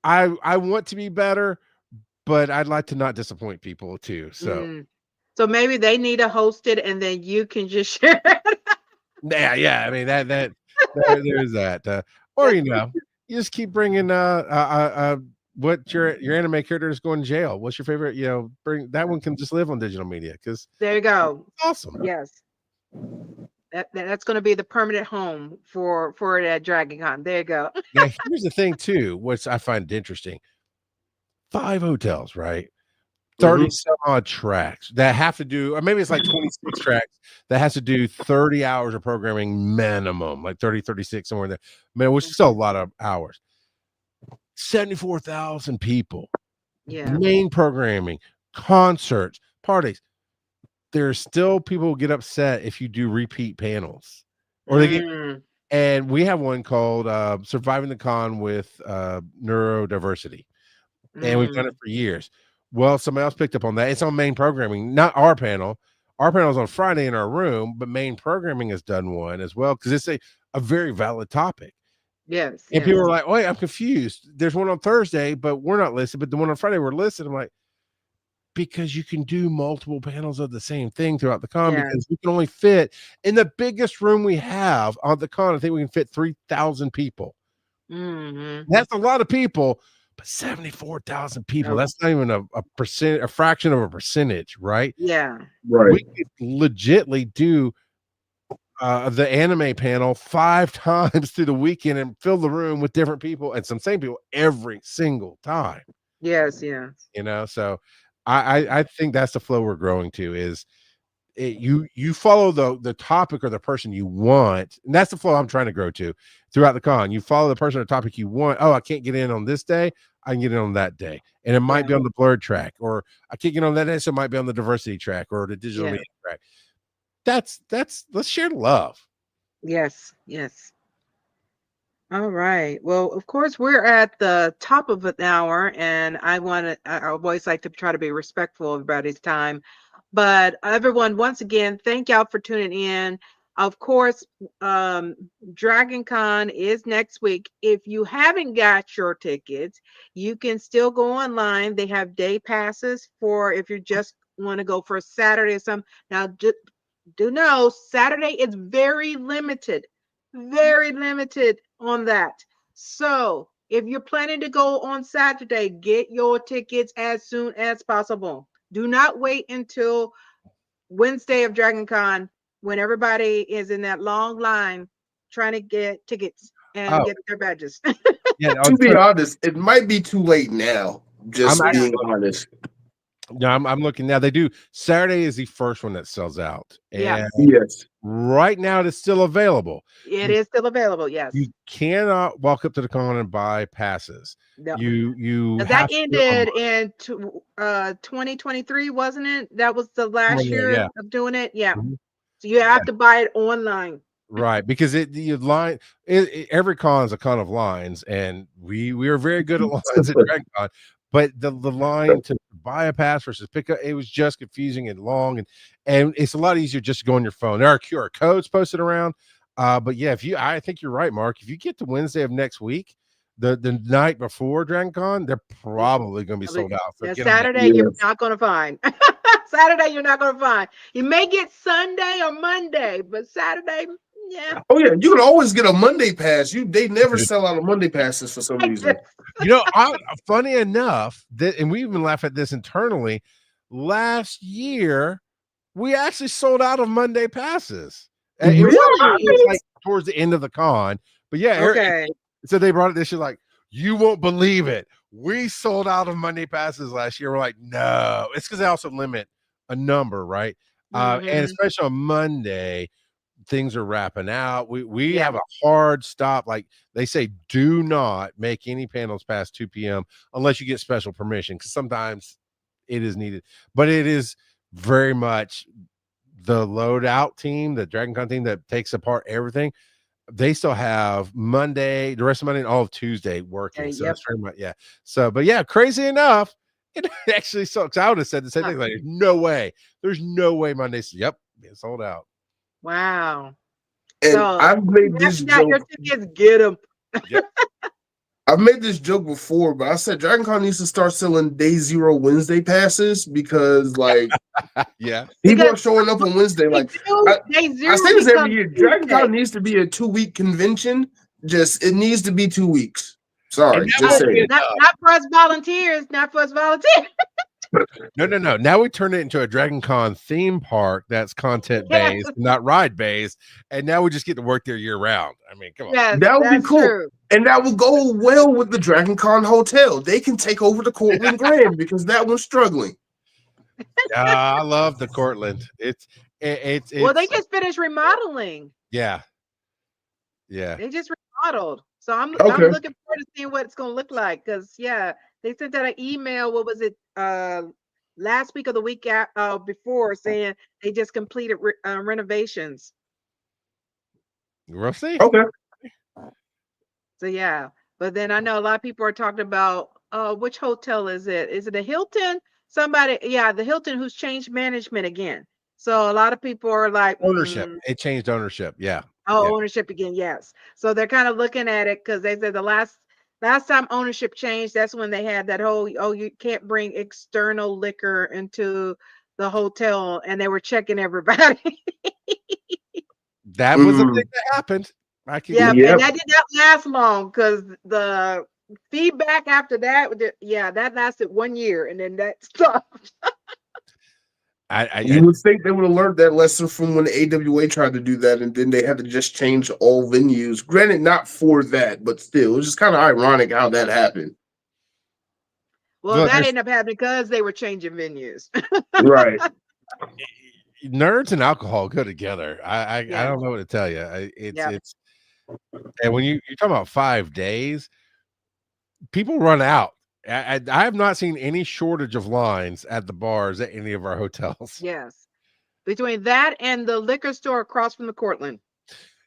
I want to be better, but I'd like to not disappoint people too. So so maybe they need to host it and then you can just share it. Yeah. I mean that there's that. Or you just keep bringing what your anime character is going to jail. What's your favorite? Bring that one can just live on digital media because there you go. Awesome. Yes, that's going to be the permanent home for it at DragonCon. There you go. Now here's the thing too, which I find interesting. 5 hotels, right? 30 some odd tracks that have to do, or maybe it's like 26 tracks that has to do 30 hours of programming minimum, like 30, 36, somewhere in there. Man, which is still a lot of hours. 74,000 people. Yeah. Main programming, concerts, parties. there's still people who get upset if you do repeat panels, or they get. Mm, And we have one called Surviving the Con with Neurodiversity, and we've done mm. it for years. Well, somebody else picked up on that. It's on main programming, not our panel. Our panel's on Friday in our room, but main programming has done one as well because it's a very valid topic. Yes, And people yes. are like, "Wait, I'm confused. There's one on Thursday, but we're not listed. But the one on Friday we're listed." I'm like, because you can do multiple panels of the same thing throughout the con Yeah. because we can only fit in the biggest room we have on the con. I think we can fit 3,000 people. Mm-hmm. That's a lot of people, but 74,000 people. Oh, That's not even a fraction of a percentage, right? yeah. Right. We could legitly do the anime panel 5 times through the weekend and fill the room with different people and some same people every single time. Yes, yes. So I think that's the flow we're growing to is you follow the topic or the person you want, and that's the flow I'm trying to grow to throughout the con. You follow the person or topic you want. Oh, I can't get in on this day, I can get in on that day, and it might Yeah. be on the blurred track, or I can't get on that day, so it might be on the diversity track or the digital Yeah. media track. That's let's share the love. Yes, yes. All right. Well, of course, we're at the top of an hour, and I always like to try to be respectful of everybody's time. But everyone, once again, thank y'all for tuning in. Of course, Dragon Con is next week. If you haven't got your tickets, you can still go online. They have day passes for if you just want to go for a Saturday or something. Now, do know Saturday is very limited on that. So if you're planning to go on Saturday, get your tickets as soon as possible. Do not wait until Wednesday of Dragon Con when everybody is in that long line trying to get tickets and Oh get their badges. yeah, To be honest, it might be too late now. I'm Just Yeah. being honest. no, I'm looking now. They do Saturday is the first one that sells out, Yes. and Yes. right now it is still available. It is still available. Yes. You cannot walk up to the con and buy passes. No. You Now, have that to do it ended online. in 2023, wasn't it? That was the last year Yeah. of doing it. Yeah. Mhm. So you have to buy it online. Right, because every con is a con of lines, and we are very good at lines at Dragon Con, but the line to buy a pass versus pick up, it was just confusing and long, and it's a lot easier just to go on your phone. There are QR codes posted around, but yeah, I think you're right, Mark. If you get to Wednesday of next week, the night before Dragon Con, they're probably going to be sold out. So Now, get them now. Saturday, you're Yes. not going to find. Saturday, you're not going to find. You may get Sunday or Monday, but Saturday, yeah. Oh yeah, you can always get a Monday pass. They never sell out of Monday passes for some reason. Funny enough, and we even laugh at this internally. Last year, we actually sold out of Monday passes. And it was like towards the end of the con, but yeah, Okay. so they brought it this year. Like, you won't believe it. We sold out of Monday passes last year. We're like, no, it's because they also limit a number, right? And Mhm. especially on Monday, things are wrapping out. We Yeah. have a hard stop. Like they say, do not make any panels past 2 p.m. unless you get special permission, because sometimes it is needed. But it is very much the loadout team, the Dragon Con team that takes apart everything. They still have Monday, the rest of Monday, and all of Tuesday working. So Yep. it's very much, yeah. So, but yeah, crazy enough, it actually sucks. I would have said the same thing. Like, there's no way Monday's. Yep, it's sold out. Wow. And So, I've made if this you got your joke. tickets, get them. Yep. I've made this joke before, but I said Dragon Con needs to start selling Day Zero Wednesday passes because, like, Yeah. people are Because showing up on Wednesday. Like, day I zero say this every becomes year. Dragon Tuesday. Con needs to be a 2-week convention. It needs to be 2 weeks. Sorry, just saying. Not for us volunteers. Not for us volunteers. No. Now we turn it into a Dragon Con theme park that's content based, not ride based, and now we just get to work there year round. I mean, come on. Yes, That would be that's cool. true. And that would go well with the Dragon Con Hotel. They can take over the Cortland Grand because that one's struggling. I love the Cortland. Well, they just finished remodeling. Yeah. They just remodeled. So I'm Okay. looking forward to seeing what it's gonna look like. Because they sent out an email. What was it? last week of the week before, saying they just completed renovations. We'll see. Okay. So yeah, but then I know a lot of people are talking about which hotel is it? Is it a Hilton? Somebody, yeah, the Hilton who's changed management again. So a lot of people are like, Ownership. It changed ownership. Yeah. oh, Yeah. ownership again, yes. So they're kind of looking at it because they said the last time ownership changed, that's when they had that whole, oh, you can't bring external liquor into the hotel, and they were checking everybody. That was a Mm, thing that happened. I can Yeah, give and yep. that did not last long because the feedback after that, yeah, that lasted 1 year and then that stopped. You would think they would have learned that lesson from when the AWA tried to do that, and then they had to just change all venues. Granted, not for that, but still, it was just kind of ironic how that happened. Well, look, that there's ended up happening because they were changing venues. Right. nerds and alcohol go together. I Yeah, don't know what to tell you. yeah, It's and when you're talking about 5 days, people run out. I have not seen any shortage of lines at the bars at any of our hotels. yes. Between that and the liquor store across from the Cortland.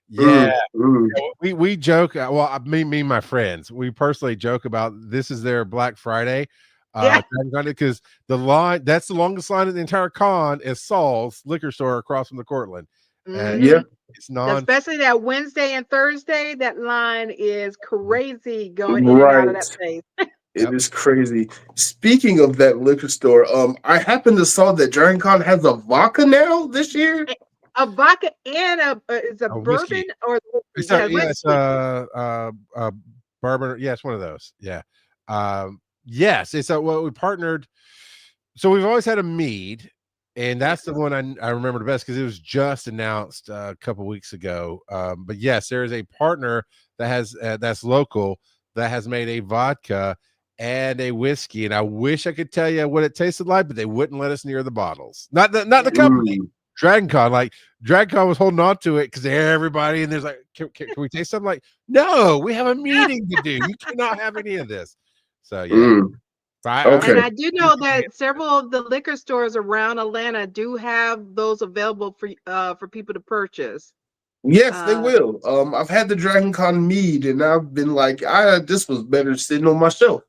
Yeah, Mm. we joke. Well, me and my friends, we personally joke about this is their Black Friday. Yeah. Because the line that's the longest line in the entire con is Saul's liquor store across from the Cortland. Yeah. It's non. Especially that Wednesday and Thursday, that line is crazy going in and out of Right. that place. It Yep. is crazy. Speaking of that liquor store, I happened to saw that Dragon Con has a vodka now this year. A vodka and it's a A bourbon whiskey. or It's whiskey. a, Yeah, yeah, it's whiskey. bourbon. Yeah, it's one of those. Yeah. Yes, it's what we partnered. So we've always had a mead, and that's the one I remember the best because it was just announced a couple weeks ago. But yes, there is a partner that has that's local that has made a vodka and a whiskey, and I wish I could tell you what it tasted like, but they wouldn't let us near the bottles. Not the Yeah. company. Mm. Dragon Con, like Dragon Con was holding on to it because everybody and there's like, can we taste something? Like, no, we have a meeting to do. You cannot have any of this. So yeah, Mm. I'm And Okay. I do know that several of the liquor stores around Atlanta do have those available for people to purchase. Yes, they Uh, will. I've had the Dragon Con mead, and I've been like, this was better sitting on my shelf,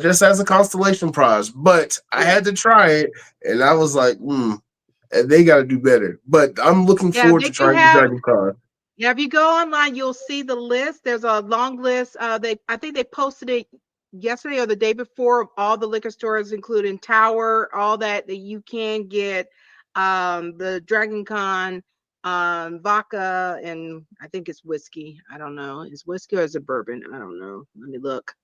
just as a constellation prize. But I yeah, had to try it, and I was like, and they got to do better. But I'm looking yeah, forward they to do trying the have. Dragon Con. Yeah, if you go online, you'll see the list. There's a long list. I think they posted it yesterday or the day before of all the liquor stores, including Tower, all that you can get. The Dragon Con, vodka, and I think it's whiskey. I don't know. Is whiskey or is it bourbon? I don't know. Let me look.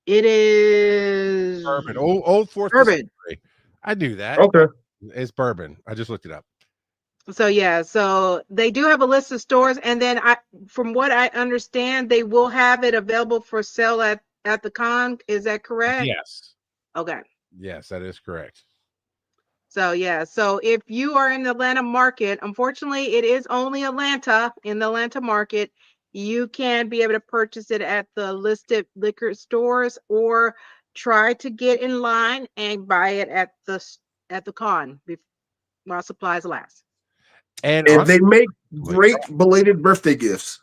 It is bourbon. Old Fourth bourbon. Distillery. I knew that. Okay. It's bourbon. I just looked it up. So yeah, so they do have a list of stores, and then from what I understand, they will have it available for sale at the con. Is that correct? Yes. Okay. Yes, that is correct. So yeah, so if you are in the Atlanta market, unfortunately, it is only Atlanta in the Atlanta market. You can be able to purchase it at the listed liquor stores, or try to get in line and buy it at the con while supplies last. And And they make honestly, great belated birthday gifts.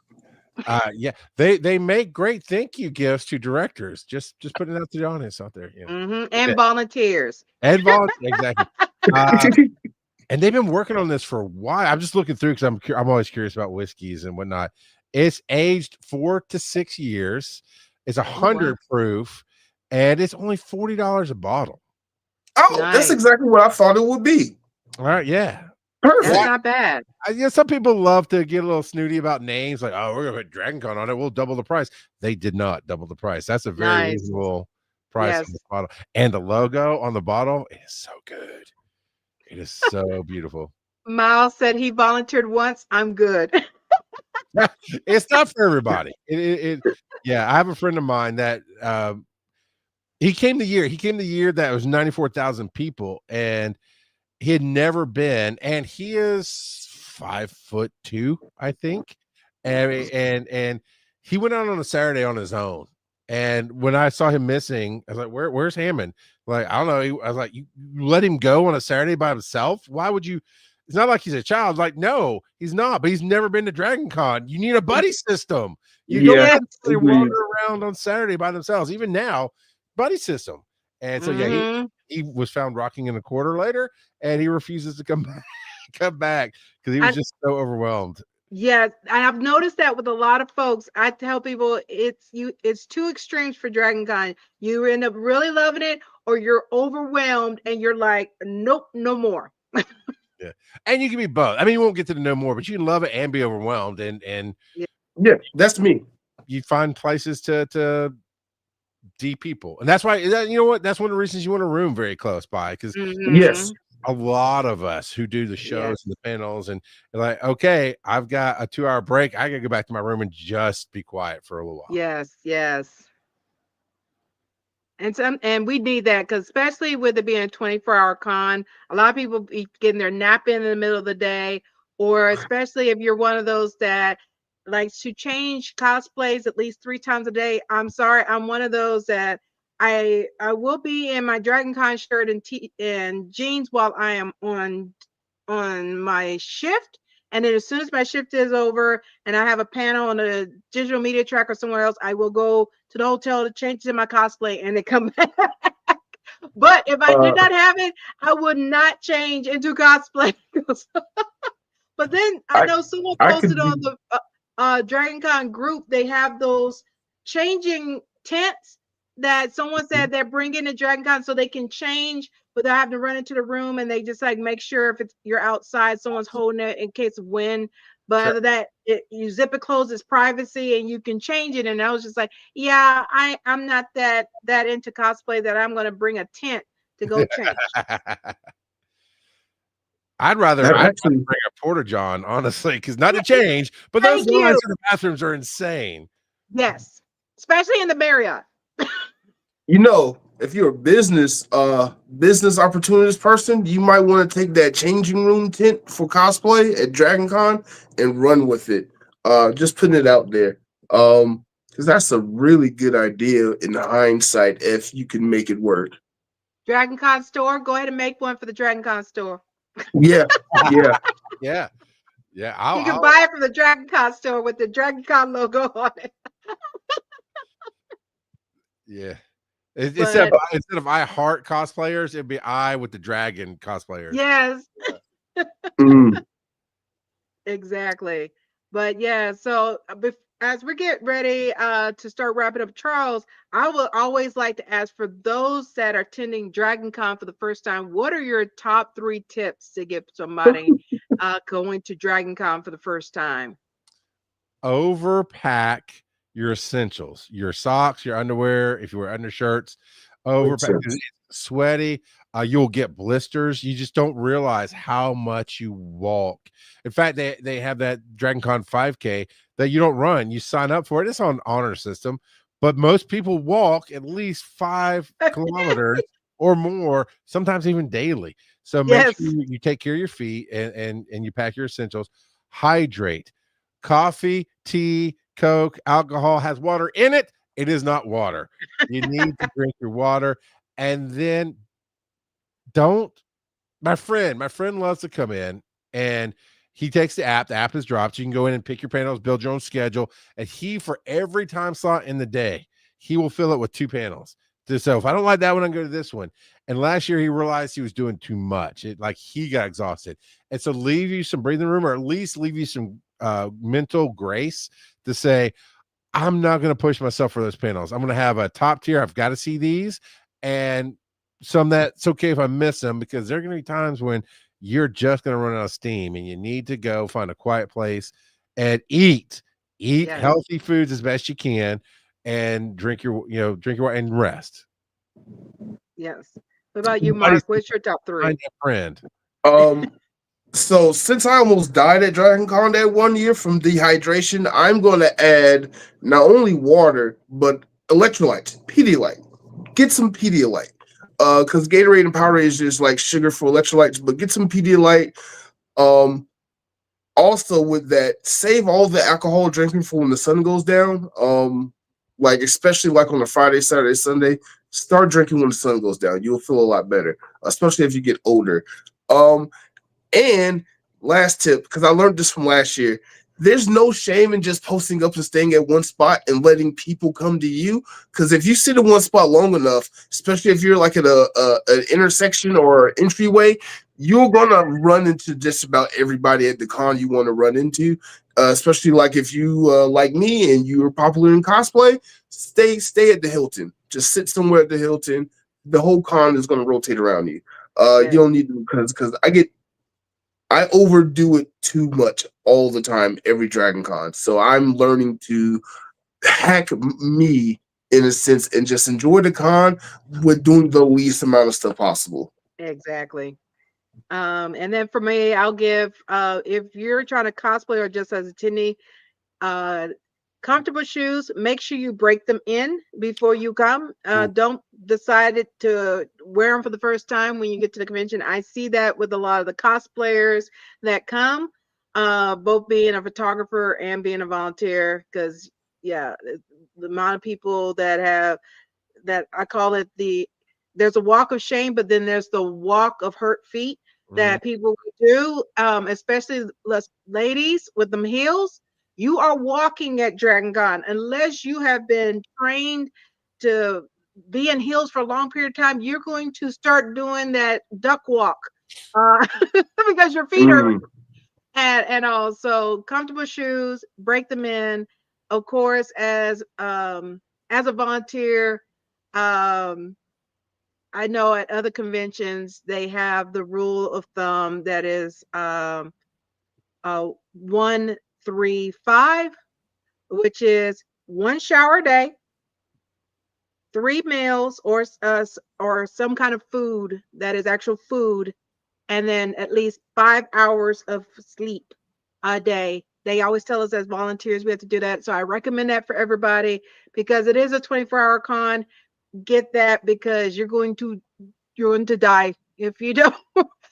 yeah, they make great thank you gifts to directors. Just putting it out to the audience out there. You know, And volunteers. and volunteer exactly. Uh, and they've been working on this for a while. I'm just looking through because I'm always curious about whiskeys and whatnot. It's aged 4 to 6 years. It's Oh wow. 100 proof, and it's only $40 a bottle. Oh, that's Nice. exactly what I thought it would be. All right, yeah. That's Perfect. not bad. Yeah, some people love to get a little snooty about names, like, oh, we're gonna put Dragon Con on it, we'll double the price. They did not double the price. That's a very Nice. reasonable price on Yes. this bottle. And the logo on the bottle is so good. It is so beautiful. Miles said he volunteered once. I'm good. It's not for everybody. Yeah, I have a friend of mine that he came the year that was 94,000 people, and he had never been, and he is 5'2", I think. And he went out on a Saturday on his own, And when I saw him missing, I was like, where's Hammond? Like, I don't know. I was like, you let him go on a Saturday by himself? Why would you? It's not like he's a child. Like, no, he's not, but he's never been to Dragon Con. You need a buddy system. You don't Yeah, necessarily agreed. wander around on Saturday by themselves. Even now, buddy system. And so he was found rocking in a quarter later, and he refuses to come back because he was just so overwhelmed. Yeah, and I've noticed that with a lot of folks. I tell people it's two extremes for Dragon Con. You end up really loving it, or you're overwhelmed and you're like, nope, no more. Yeah. And you can be both. I mean, you won't get to the no more, but you can love it and be overwhelmed. And Yeah, that's me. you find places to D people. And that's why, you know what? That's one of the reasons you want a room very close by, because Yes. a lot of us who do the shows and the panels and like, okay, I've got a 2-hour break. I gotta go back to my room and just be quiet for a little while. Yes. And we need that, because especially with it being a 24-hour con, a lot of people be getting their nap in the middle of the day, or especially if you're one of those that likes to change cosplays at least 3 times a day. I'm sorry, I'm one of those that I will be in my Dragon Con shirt and jeans while I am on my shift. And then as soon as my shift is over and I have a panel on a digital media track or somewhere else, I will go to the hotel to change to my cosplay and then come back. But if I did not have it, I would not change into cosplay. But then I know someone posted on the Dragon Con group, they have those changing tents that someone said they're bringing to Dragon Con so they can change without having to run into the room, and they just like make sure if you're outside, someone's holding it in case of wind. But other that you zip it closed, it's privacy, and you can change it. And I was just like, yeah, I'm not that into cosplay that I'm going to bring a tent to go change. I'd rather bring a porta john, honestly, because not to change, but those lines in the bathrooms are insane. Yes, especially in the Marriott. You know, if you're a business opportunist person, you might want to take that changing room tent for cosplay at Dragon Con and run with it. Just putting it out there. Because that's a really good idea in hindsight if you can make it work. Dragon Con store, go ahead and make one for the Dragon Con store. Yeah. You can buy it from the Dragon Con store with the Dragon Con logo on it. Yeah. Instead of I heart cosplayers, it'd be I with the dragon cosplayers. Yes. Exactly. But yeah, so as we get ready to start wrapping up, Charles, I would always like to ask, for those that are attending Dragon Con for the first time, what are your top 3 tips to get somebody going to Dragon Con for the first time? Overpack your essentials, your socks, your underwear. If you wear undershirts, overpack. It's sweaty. You'll get blisters. You just don't realize how much you walk. In fact, they have that Dragon Con 5K that you don't run. You sign up for it. It's on honor system, but most people walk at least 5 kilometers or more, sometimes even daily. So make sure you take care of your feet and you pack your essentials. Hydrate. Coffee, tea, Coke, alcohol has water in it. It is not water. You need to drink your water. And then my friend loves to come in and he takes the app is dropped. You can go in and pick your panels, build your own schedule. And for every time slot in the day, he will fill it with 2 panels. So if I don't like that one, I go to this one. And last year he realized he was doing too much. He got exhausted. And so leave you some breathing room, or at least leave you some mental grace to say, I'm not going to push myself for those panels. I'm going to have a top tier. I've got to see these, and some that's okay if I miss them, because there are going to be times when you're just going to run out of steam and you need to go find a quiet place and eat healthy foods as best you can, and drink your water and rest. Yes. What about you, Mark? What's your top 3? Find a friend. So since I almost died at Dragon Con that one year from dehydration, I'm going to add not only water, but electrolytes, Pedialyte. Get some Pedialyte. Because Gatorade and Powerade is just like sugar for electrolytes, but get some Pedialyte. Also with that, save all the alcohol drinking for when the sun goes down. like especially like on a Friday, Saturday, Sunday, start drinking when the sun goes down. You'll feel a lot better, especially if you get older. Um, and last tip, because I learned this from last year, there's no shame in just posting up and staying at one spot and letting people come to you. Because if you sit in one spot long enough, especially if you're like at an intersection or entryway, you're gonna run into just about everybody at the con you want to run into. Especially like if you like me and you're popular in cosplay, stay at the Hilton. Just sit somewhere at the Hilton. The whole con is gonna rotate around you. You Yes. don't need to because I overdo it too much all the time, every Dragon Con. So I'm learning to hack me in a sense and just enjoy the con with doing the least amount of stuff possible. Exactly. And then for me, I'll give if you're trying to cosplay or just as a attendee, uh comfortable shoes, make sure you break them in before you come. Don't decide to wear them for the first time when you get to the convention. I see that with a lot of the cosplayers that come, both being a photographer and being a volunteer, because yeah, the amount of people that have that, I call it there's a walk of shame, but then there's the walk of hurt feet that people do, especially ladies with them heels. You are walking at Dragon Con unless you have been trained to be in heels for a long period of time. You're going to start doing that duck walk because your feet hurt. Mm. And also comfortable shoes, break them in. Of course, as a volunteer, um, I know at other conventions they have the rule of thumb that is 1-3-5, which is one shower a day, 3 meals or some kind of food that is actual food, and then at least 5 hours of sleep a day. They always tell us as volunteers we have to do that. So I recommend that for everybody because it is a 24-hour con. Get that because you're going to die if you don't.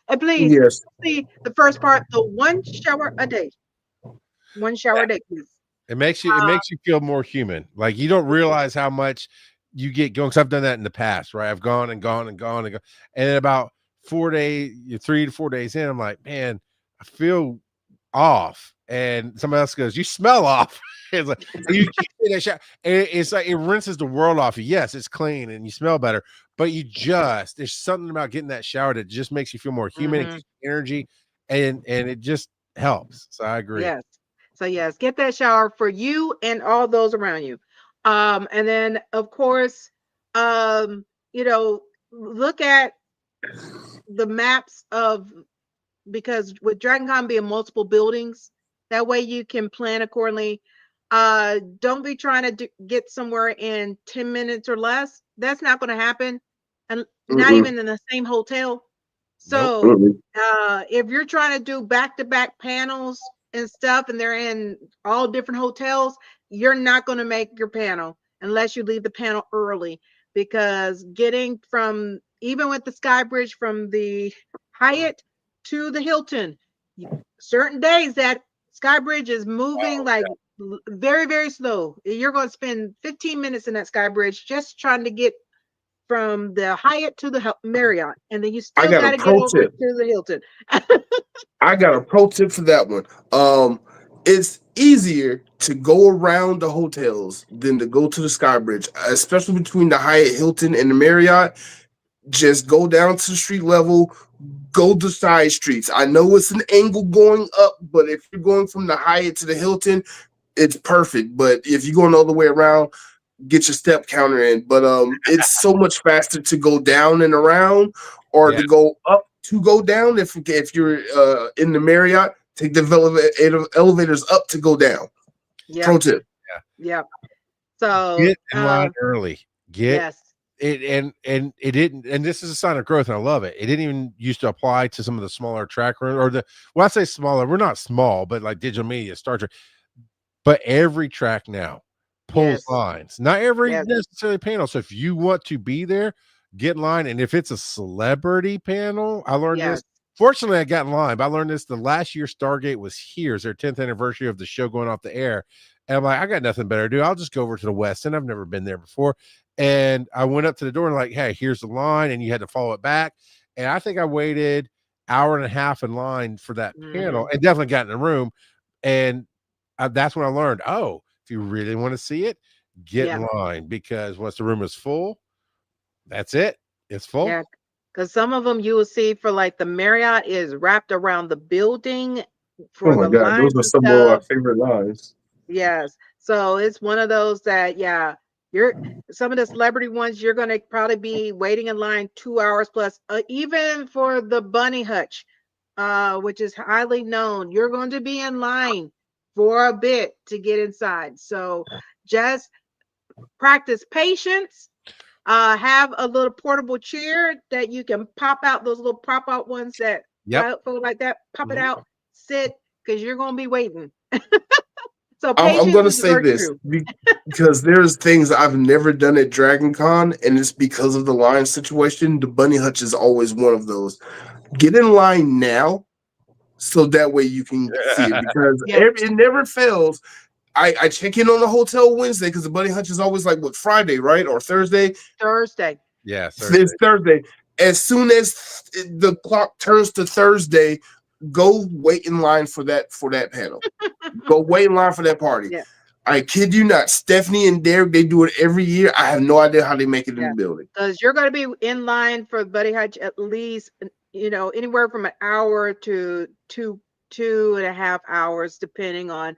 And please Yes. see the first part, the one shower a day. One shower a day, please. It makes you feel more human. Like you don't realize how much you get going. Cause I've done that in the past, right? I've gone and gone and gone and gone. And then about 3 to 4 days in, I'm like, man, I feel off. And somebody else goes, you smell off. It's like you get that shot. And it's like it rinses the world off you. Yes, it's clean and you smell better, but there's something about getting that shower that just makes you feel more human and Mhm. gives you energy, and it just helps. So I agree. Yes. So yes, get that shower for you and all those around you. And then of course, um, look at the maps of because with Dragon Con being multiple buildings, that way you can plan accordingly. Don't be trying to get somewhere in 10 minutes or less. That's not going to happen, and not Mm-mm. even in the same hotel. Nope. So, Mm-mm. if you're trying to do back-to-back panels and stuff, and they're in all different hotels, you're not going to make your panel unless you leave the panel early. Because getting from even with the Sky Bridge from the Hyatt to the Hilton, certain days that Sky Bridge is moving like very, very slow. You're going to spend 15 minutes in that Sky Bridge just trying to get from the Hyatt to the Marriott, and then you I still got a got to get pro over tip. to the Hilton. I got a pro tip for that one. It's easier to go around the hotels than to go to the Sky Bridge, especially between the Hyatt, Hilton, and the Marriott. Just go down to the street level, go the side streets. I know it's an angle going up, but if you're going from the Hyatt to the Hilton, it's perfect. But if you're going all the way around, get your step counter in. But it's so much faster to go down and around, or Yeah. to go up to go down. If you're in the Marriott, take the elevators up to go down. Pro Yep, tip. yep. So, Get in line early. Get yes, it, and it didn't. And this is a sign of growth, and I love it. It didn't even used to apply to some of the smaller track rooms or I say smaller. We're not small, but like digital media, Star Trek. But every track now pulls yes, lines. Not every yes, necessarily panel. So if you want to be there, get in line. And if it's a celebrity panel, I learned this. yes. Fortunately, I got in line, but I learned this the last year Stargate was here. It's their 10th anniversary of the show going off the air. And I'm like, I got nothing better to do. I'll just go over to the West End. I've never been there before. And I went up to the door and like, hey, here's the line. And you had to follow it back. And I think I waited hour and a half in line for that panel and definitely got in the room. And that's when I learned, oh, if you really want to see it, get in line, because once the room is full, that's it. It's full. Yeah, because some of them you will see for like the Marriott is wrapped around the building for Oh my the God, those lines are and some of my stuff. favorite lines. Yes. So it's one of those that, you're some of the celebrity ones, you're going to probably be waiting in line 2 hours plus, even for the bunny hutch, which is highly known. You're going to be in line for a bit to get inside. So just practice patience. Have a little portable chair that you can pop out, those little pop out ones that fold like that, pop it out, sit, because you're going to be waiting. So I'm patience going to is say this virtue. because there's things I've never done at Dragon Con, and it's because of the line situation. The bunny hutch is always one of those. Get in line now so that way you can see it, because it never fails. I check in on the hotel Wednesday because the bunny hutch is always like Friday, right? Or Thursday. Yeah, It's Thursday. As soon as the clock turns to Thursday, go wait in line for that panel. Go wait in line for that party. Yeah. I kid you not. Stephanie and Derek, they do it every year. I have no idea how they make it in the building. Because you're going to be in line for Buddy Hutch at least, anywhere from an hour to 2.5 hours, depending on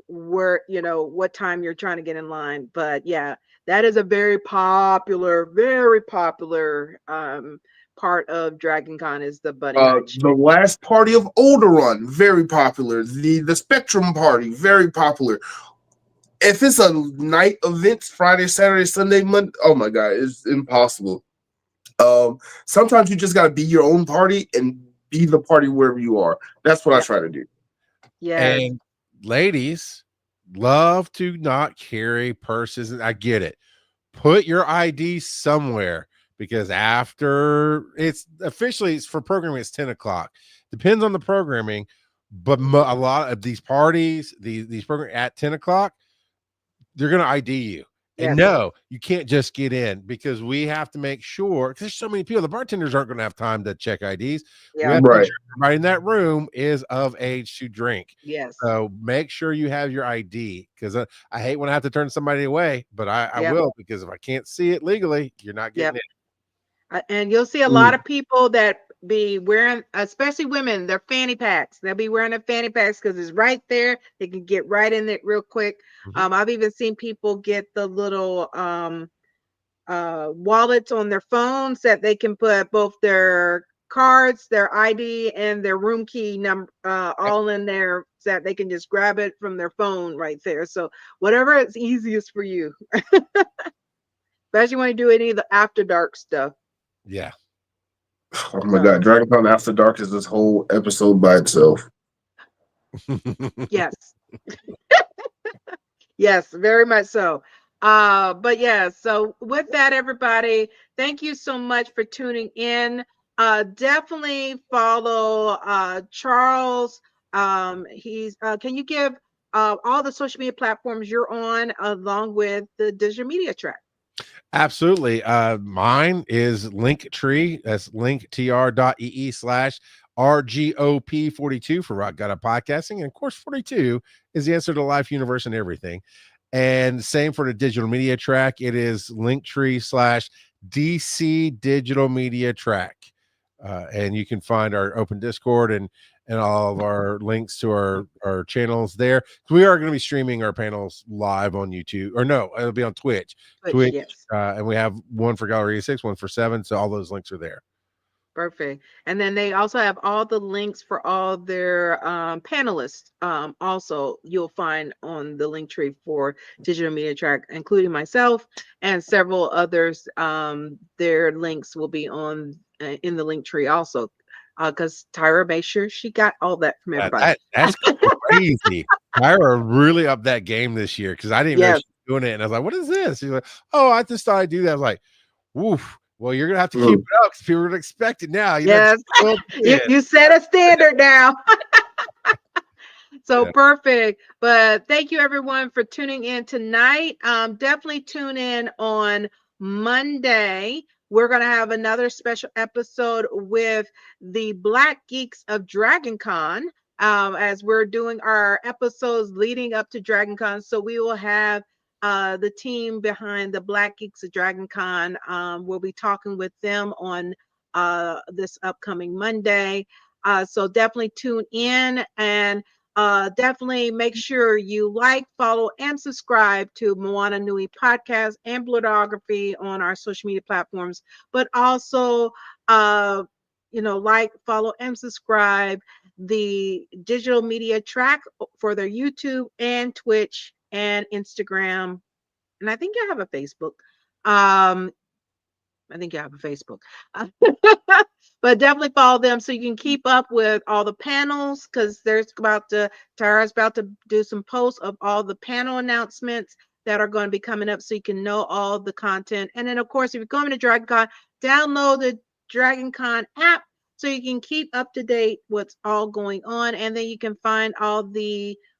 where, what time you're trying to get in line. But yeah, that is a very popular part of Dragon Con is the Buddy Hutch. The last party of Alderaan, very popular. The Spectrum party, very popular. If it's a night event, Friday, Saturday, Sunday, Monday, oh my God, it's impossible. Sometimes you just got to be your own party and be the party wherever you are. That's what I try to do. Yes. And ladies love to not carry purses. And I get it. Put your ID somewhere, because after it's for programming, it's 10 o'clock. Depends on the programming, but a lot of these parties, these programs at 10 o'clock, they're going to ID you. And no, you can't just get in, because we have to make sure, because there's so many people, the bartenders aren't going to have time to check IDs. We have to make sure everybody in that room is of age to drink. Yes. So make sure you have your ID, because I hate when I have to turn somebody away, but I will, because if I can't see it legally, you're not getting in. And you'll see a lot of people that be wearing, especially women, their fanny packs. They'll be wearing their fanny packs because it's right there. They can get right in it real quick. I've even seen people get the little wallets on their phones that they can put both their cards, their ID, and their room key number all in there, so that they can just grab it from their phone right there. So whatever is easiest for you, especially when you do any of the after dark stuff. Yeah. Oh my God, Dragon Con After Dark is this whole episode by itself. Yes. Yes, very much so. But yeah, so with that, everybody, thank you so much for tuning in. Definitely follow Charles. He's can you give all the social media platforms you're on, along with the digital media track? Absolutely. Mine is Linktree. That's linktr.ee/RGOP42 for Rock God of Podcasting. And of course, 42 is the answer to life, universe, and everything. And same for the digital media track. It is Linktree/DC Digital Media Track. And you can find our open Discord and all of our links to our channels there. We are going to be streaming our panels live on YouTube, or no, it'll be on Twitch. Yes. And we have one for Gallery 6, one for 7. So all those links are there. Perfect. And then they also have all the links for all their panelists. Also, you'll find on the link tree for digital media track, including myself and several others. Their links will be on in the link tree also, because Tyra made sure she got all that from everybody. That's crazy. Tyra really upped that game this year, because I didn't know she was doing it. And I was like, what is this? She's like, oh, I just thought I'd do that. I was like, woof. Well, you're gonna have to keep it up, because people are gonna expect it now. You set a standard now. So Yeah. perfect. But thank you everyone for tuning in tonight. Definitely tune in on Monday. We're going to have another special episode with the Black Geeks of Dragon Con, as we're doing our episodes leading up to Dragon Con. So we will have the team behind the Black Geeks of Dragon Con. We'll be talking with them on this upcoming Monday. So definitely tune in, and definitely make sure you like, follow, and subscribe to Moana Nui podcast and Blerdography on our social media platforms. But also, like, follow, and subscribe the digital media track for their YouTube and Twitch and Instagram. And I think you have a Facebook. I think you have a Facebook. But definitely follow them so you can keep up with all the panels, because Tara's about to do some posts of all the panel announcements that are going to be coming up, so you can know all the content. And then, of course, if you're coming to DragonCon, download the DragonCon app so you can keep up to date what's all going on. And then you can find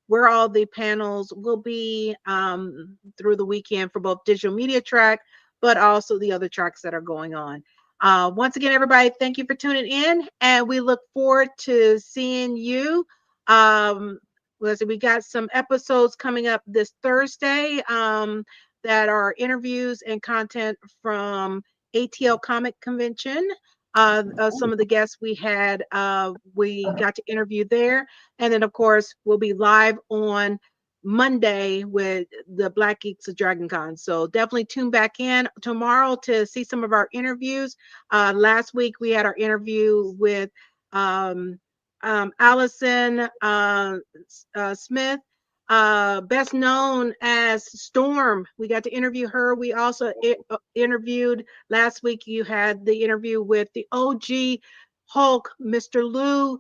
where all the panels will be through the weekend for both digital media track, but also the other tracks that are going on. Once again, everybody, thank you for tuning in, and we look forward to seeing you. We got some episodes coming up this Thursday that are interviews and content from ATL Comic Convention. Some of the guests we had, we got to interview there. And then, of course, we'll be live on Monday with the Black Geeks of Dragon Con. So definitely tune back in tomorrow to see some of our interviews. Last week we had our interview with Allison Smith, best known as Storm. We got to interview her. We also interviewed last week. You had the interview with the OG Hulk, Mr. Lou.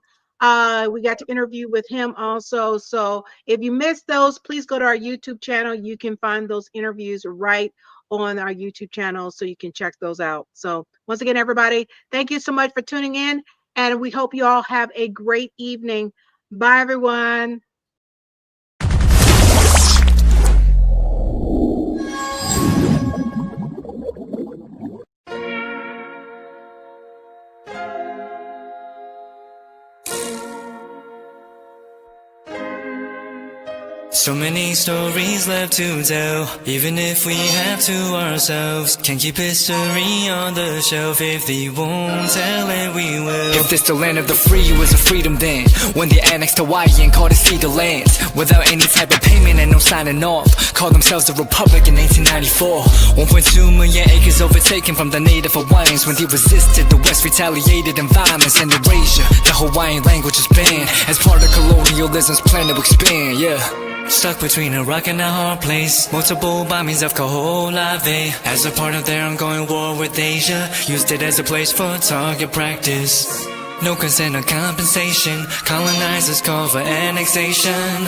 We got to interview with him also. So if you missed those, please go to our YouTube channel. You can find those interviews right on our YouTube channel, so you can check those out. So once again, everybody, thank you so much for tuning in, and we hope you all have a great evening. Bye, everyone. So many stories left to tell, even if we have to ourselves. Can't keep history on the shelf. If they won't tell it, we will. If this the land of the free, it was a freedom then. When they annexed Hawaii and called it Cedar Land, without any type of payment and no signing off. Called themselves the Republic in 1894. 1.2 million acres overtaken from the native Hawaiians. When they resisted, the West retaliated in violence and erasure. The Hawaiian language is banned as part of colonialism's plan to expand, yeah. Stuck between a rock and a hard place. Multiple bombings of Kaho'olawe. As a part of their ongoing war with Asia, used it as a place for target practice. No consent or compensation. Colonizers call for annexation.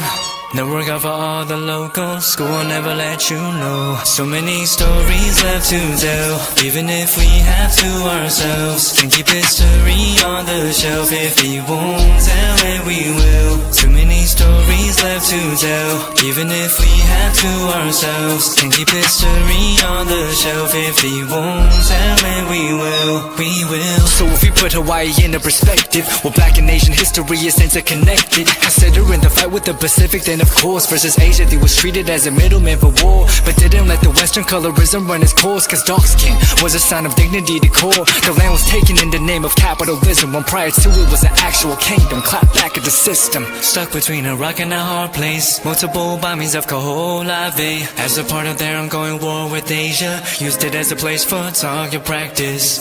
No regard for all the locals. School will never let you know. So many stories left to tell, even if we have to ourselves. Can keep history on the shelf. If we won't tell it, we will. Too many stories left to tell, even if we have to ourselves. Can keep history on the shelf. If we won't tell it, we will. We will. So if we put Hawaii into perspective, well, Black and Asian history is interconnected. Considering the fight with the Pacific, then of course versus Asia, they was treated as a middleman for war, but didn't let the Western colorism run its course. Cause dark skin was a sign of dignity to core. The land was taken in the name of capitalism, when prior to it was an actual kingdom. Clap back at the system. Stuck between a rock and a hard place. Multiple bombings of Kaho'olawe. As a part of their ongoing war with Asia, used it as a place for target practice.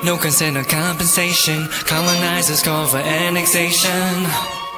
No consent or compensation. Colonizers call for annexation.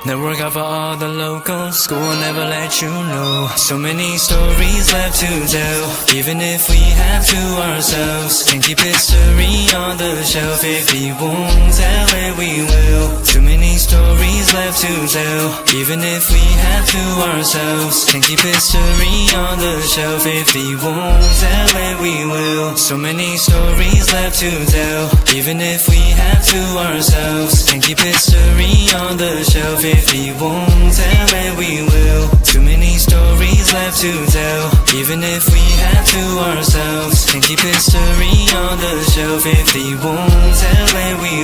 No regard for all the locals. School will never let you know. So many stories left to tell, even if we have to ourselves. Can keep history on the shelf. If we won't tell it, we will. Too many stories left to tell, even if we have to ourselves. Can keep history on the shelf. If we won't tell it, we will. So many stories left to tell, even if we have to ourselves. Can keep history on the shelf. If he won't tell it, we will. Too many stories left to tell. Even if we have to ourselves, can keep history on the shelf. If he won't tell it, we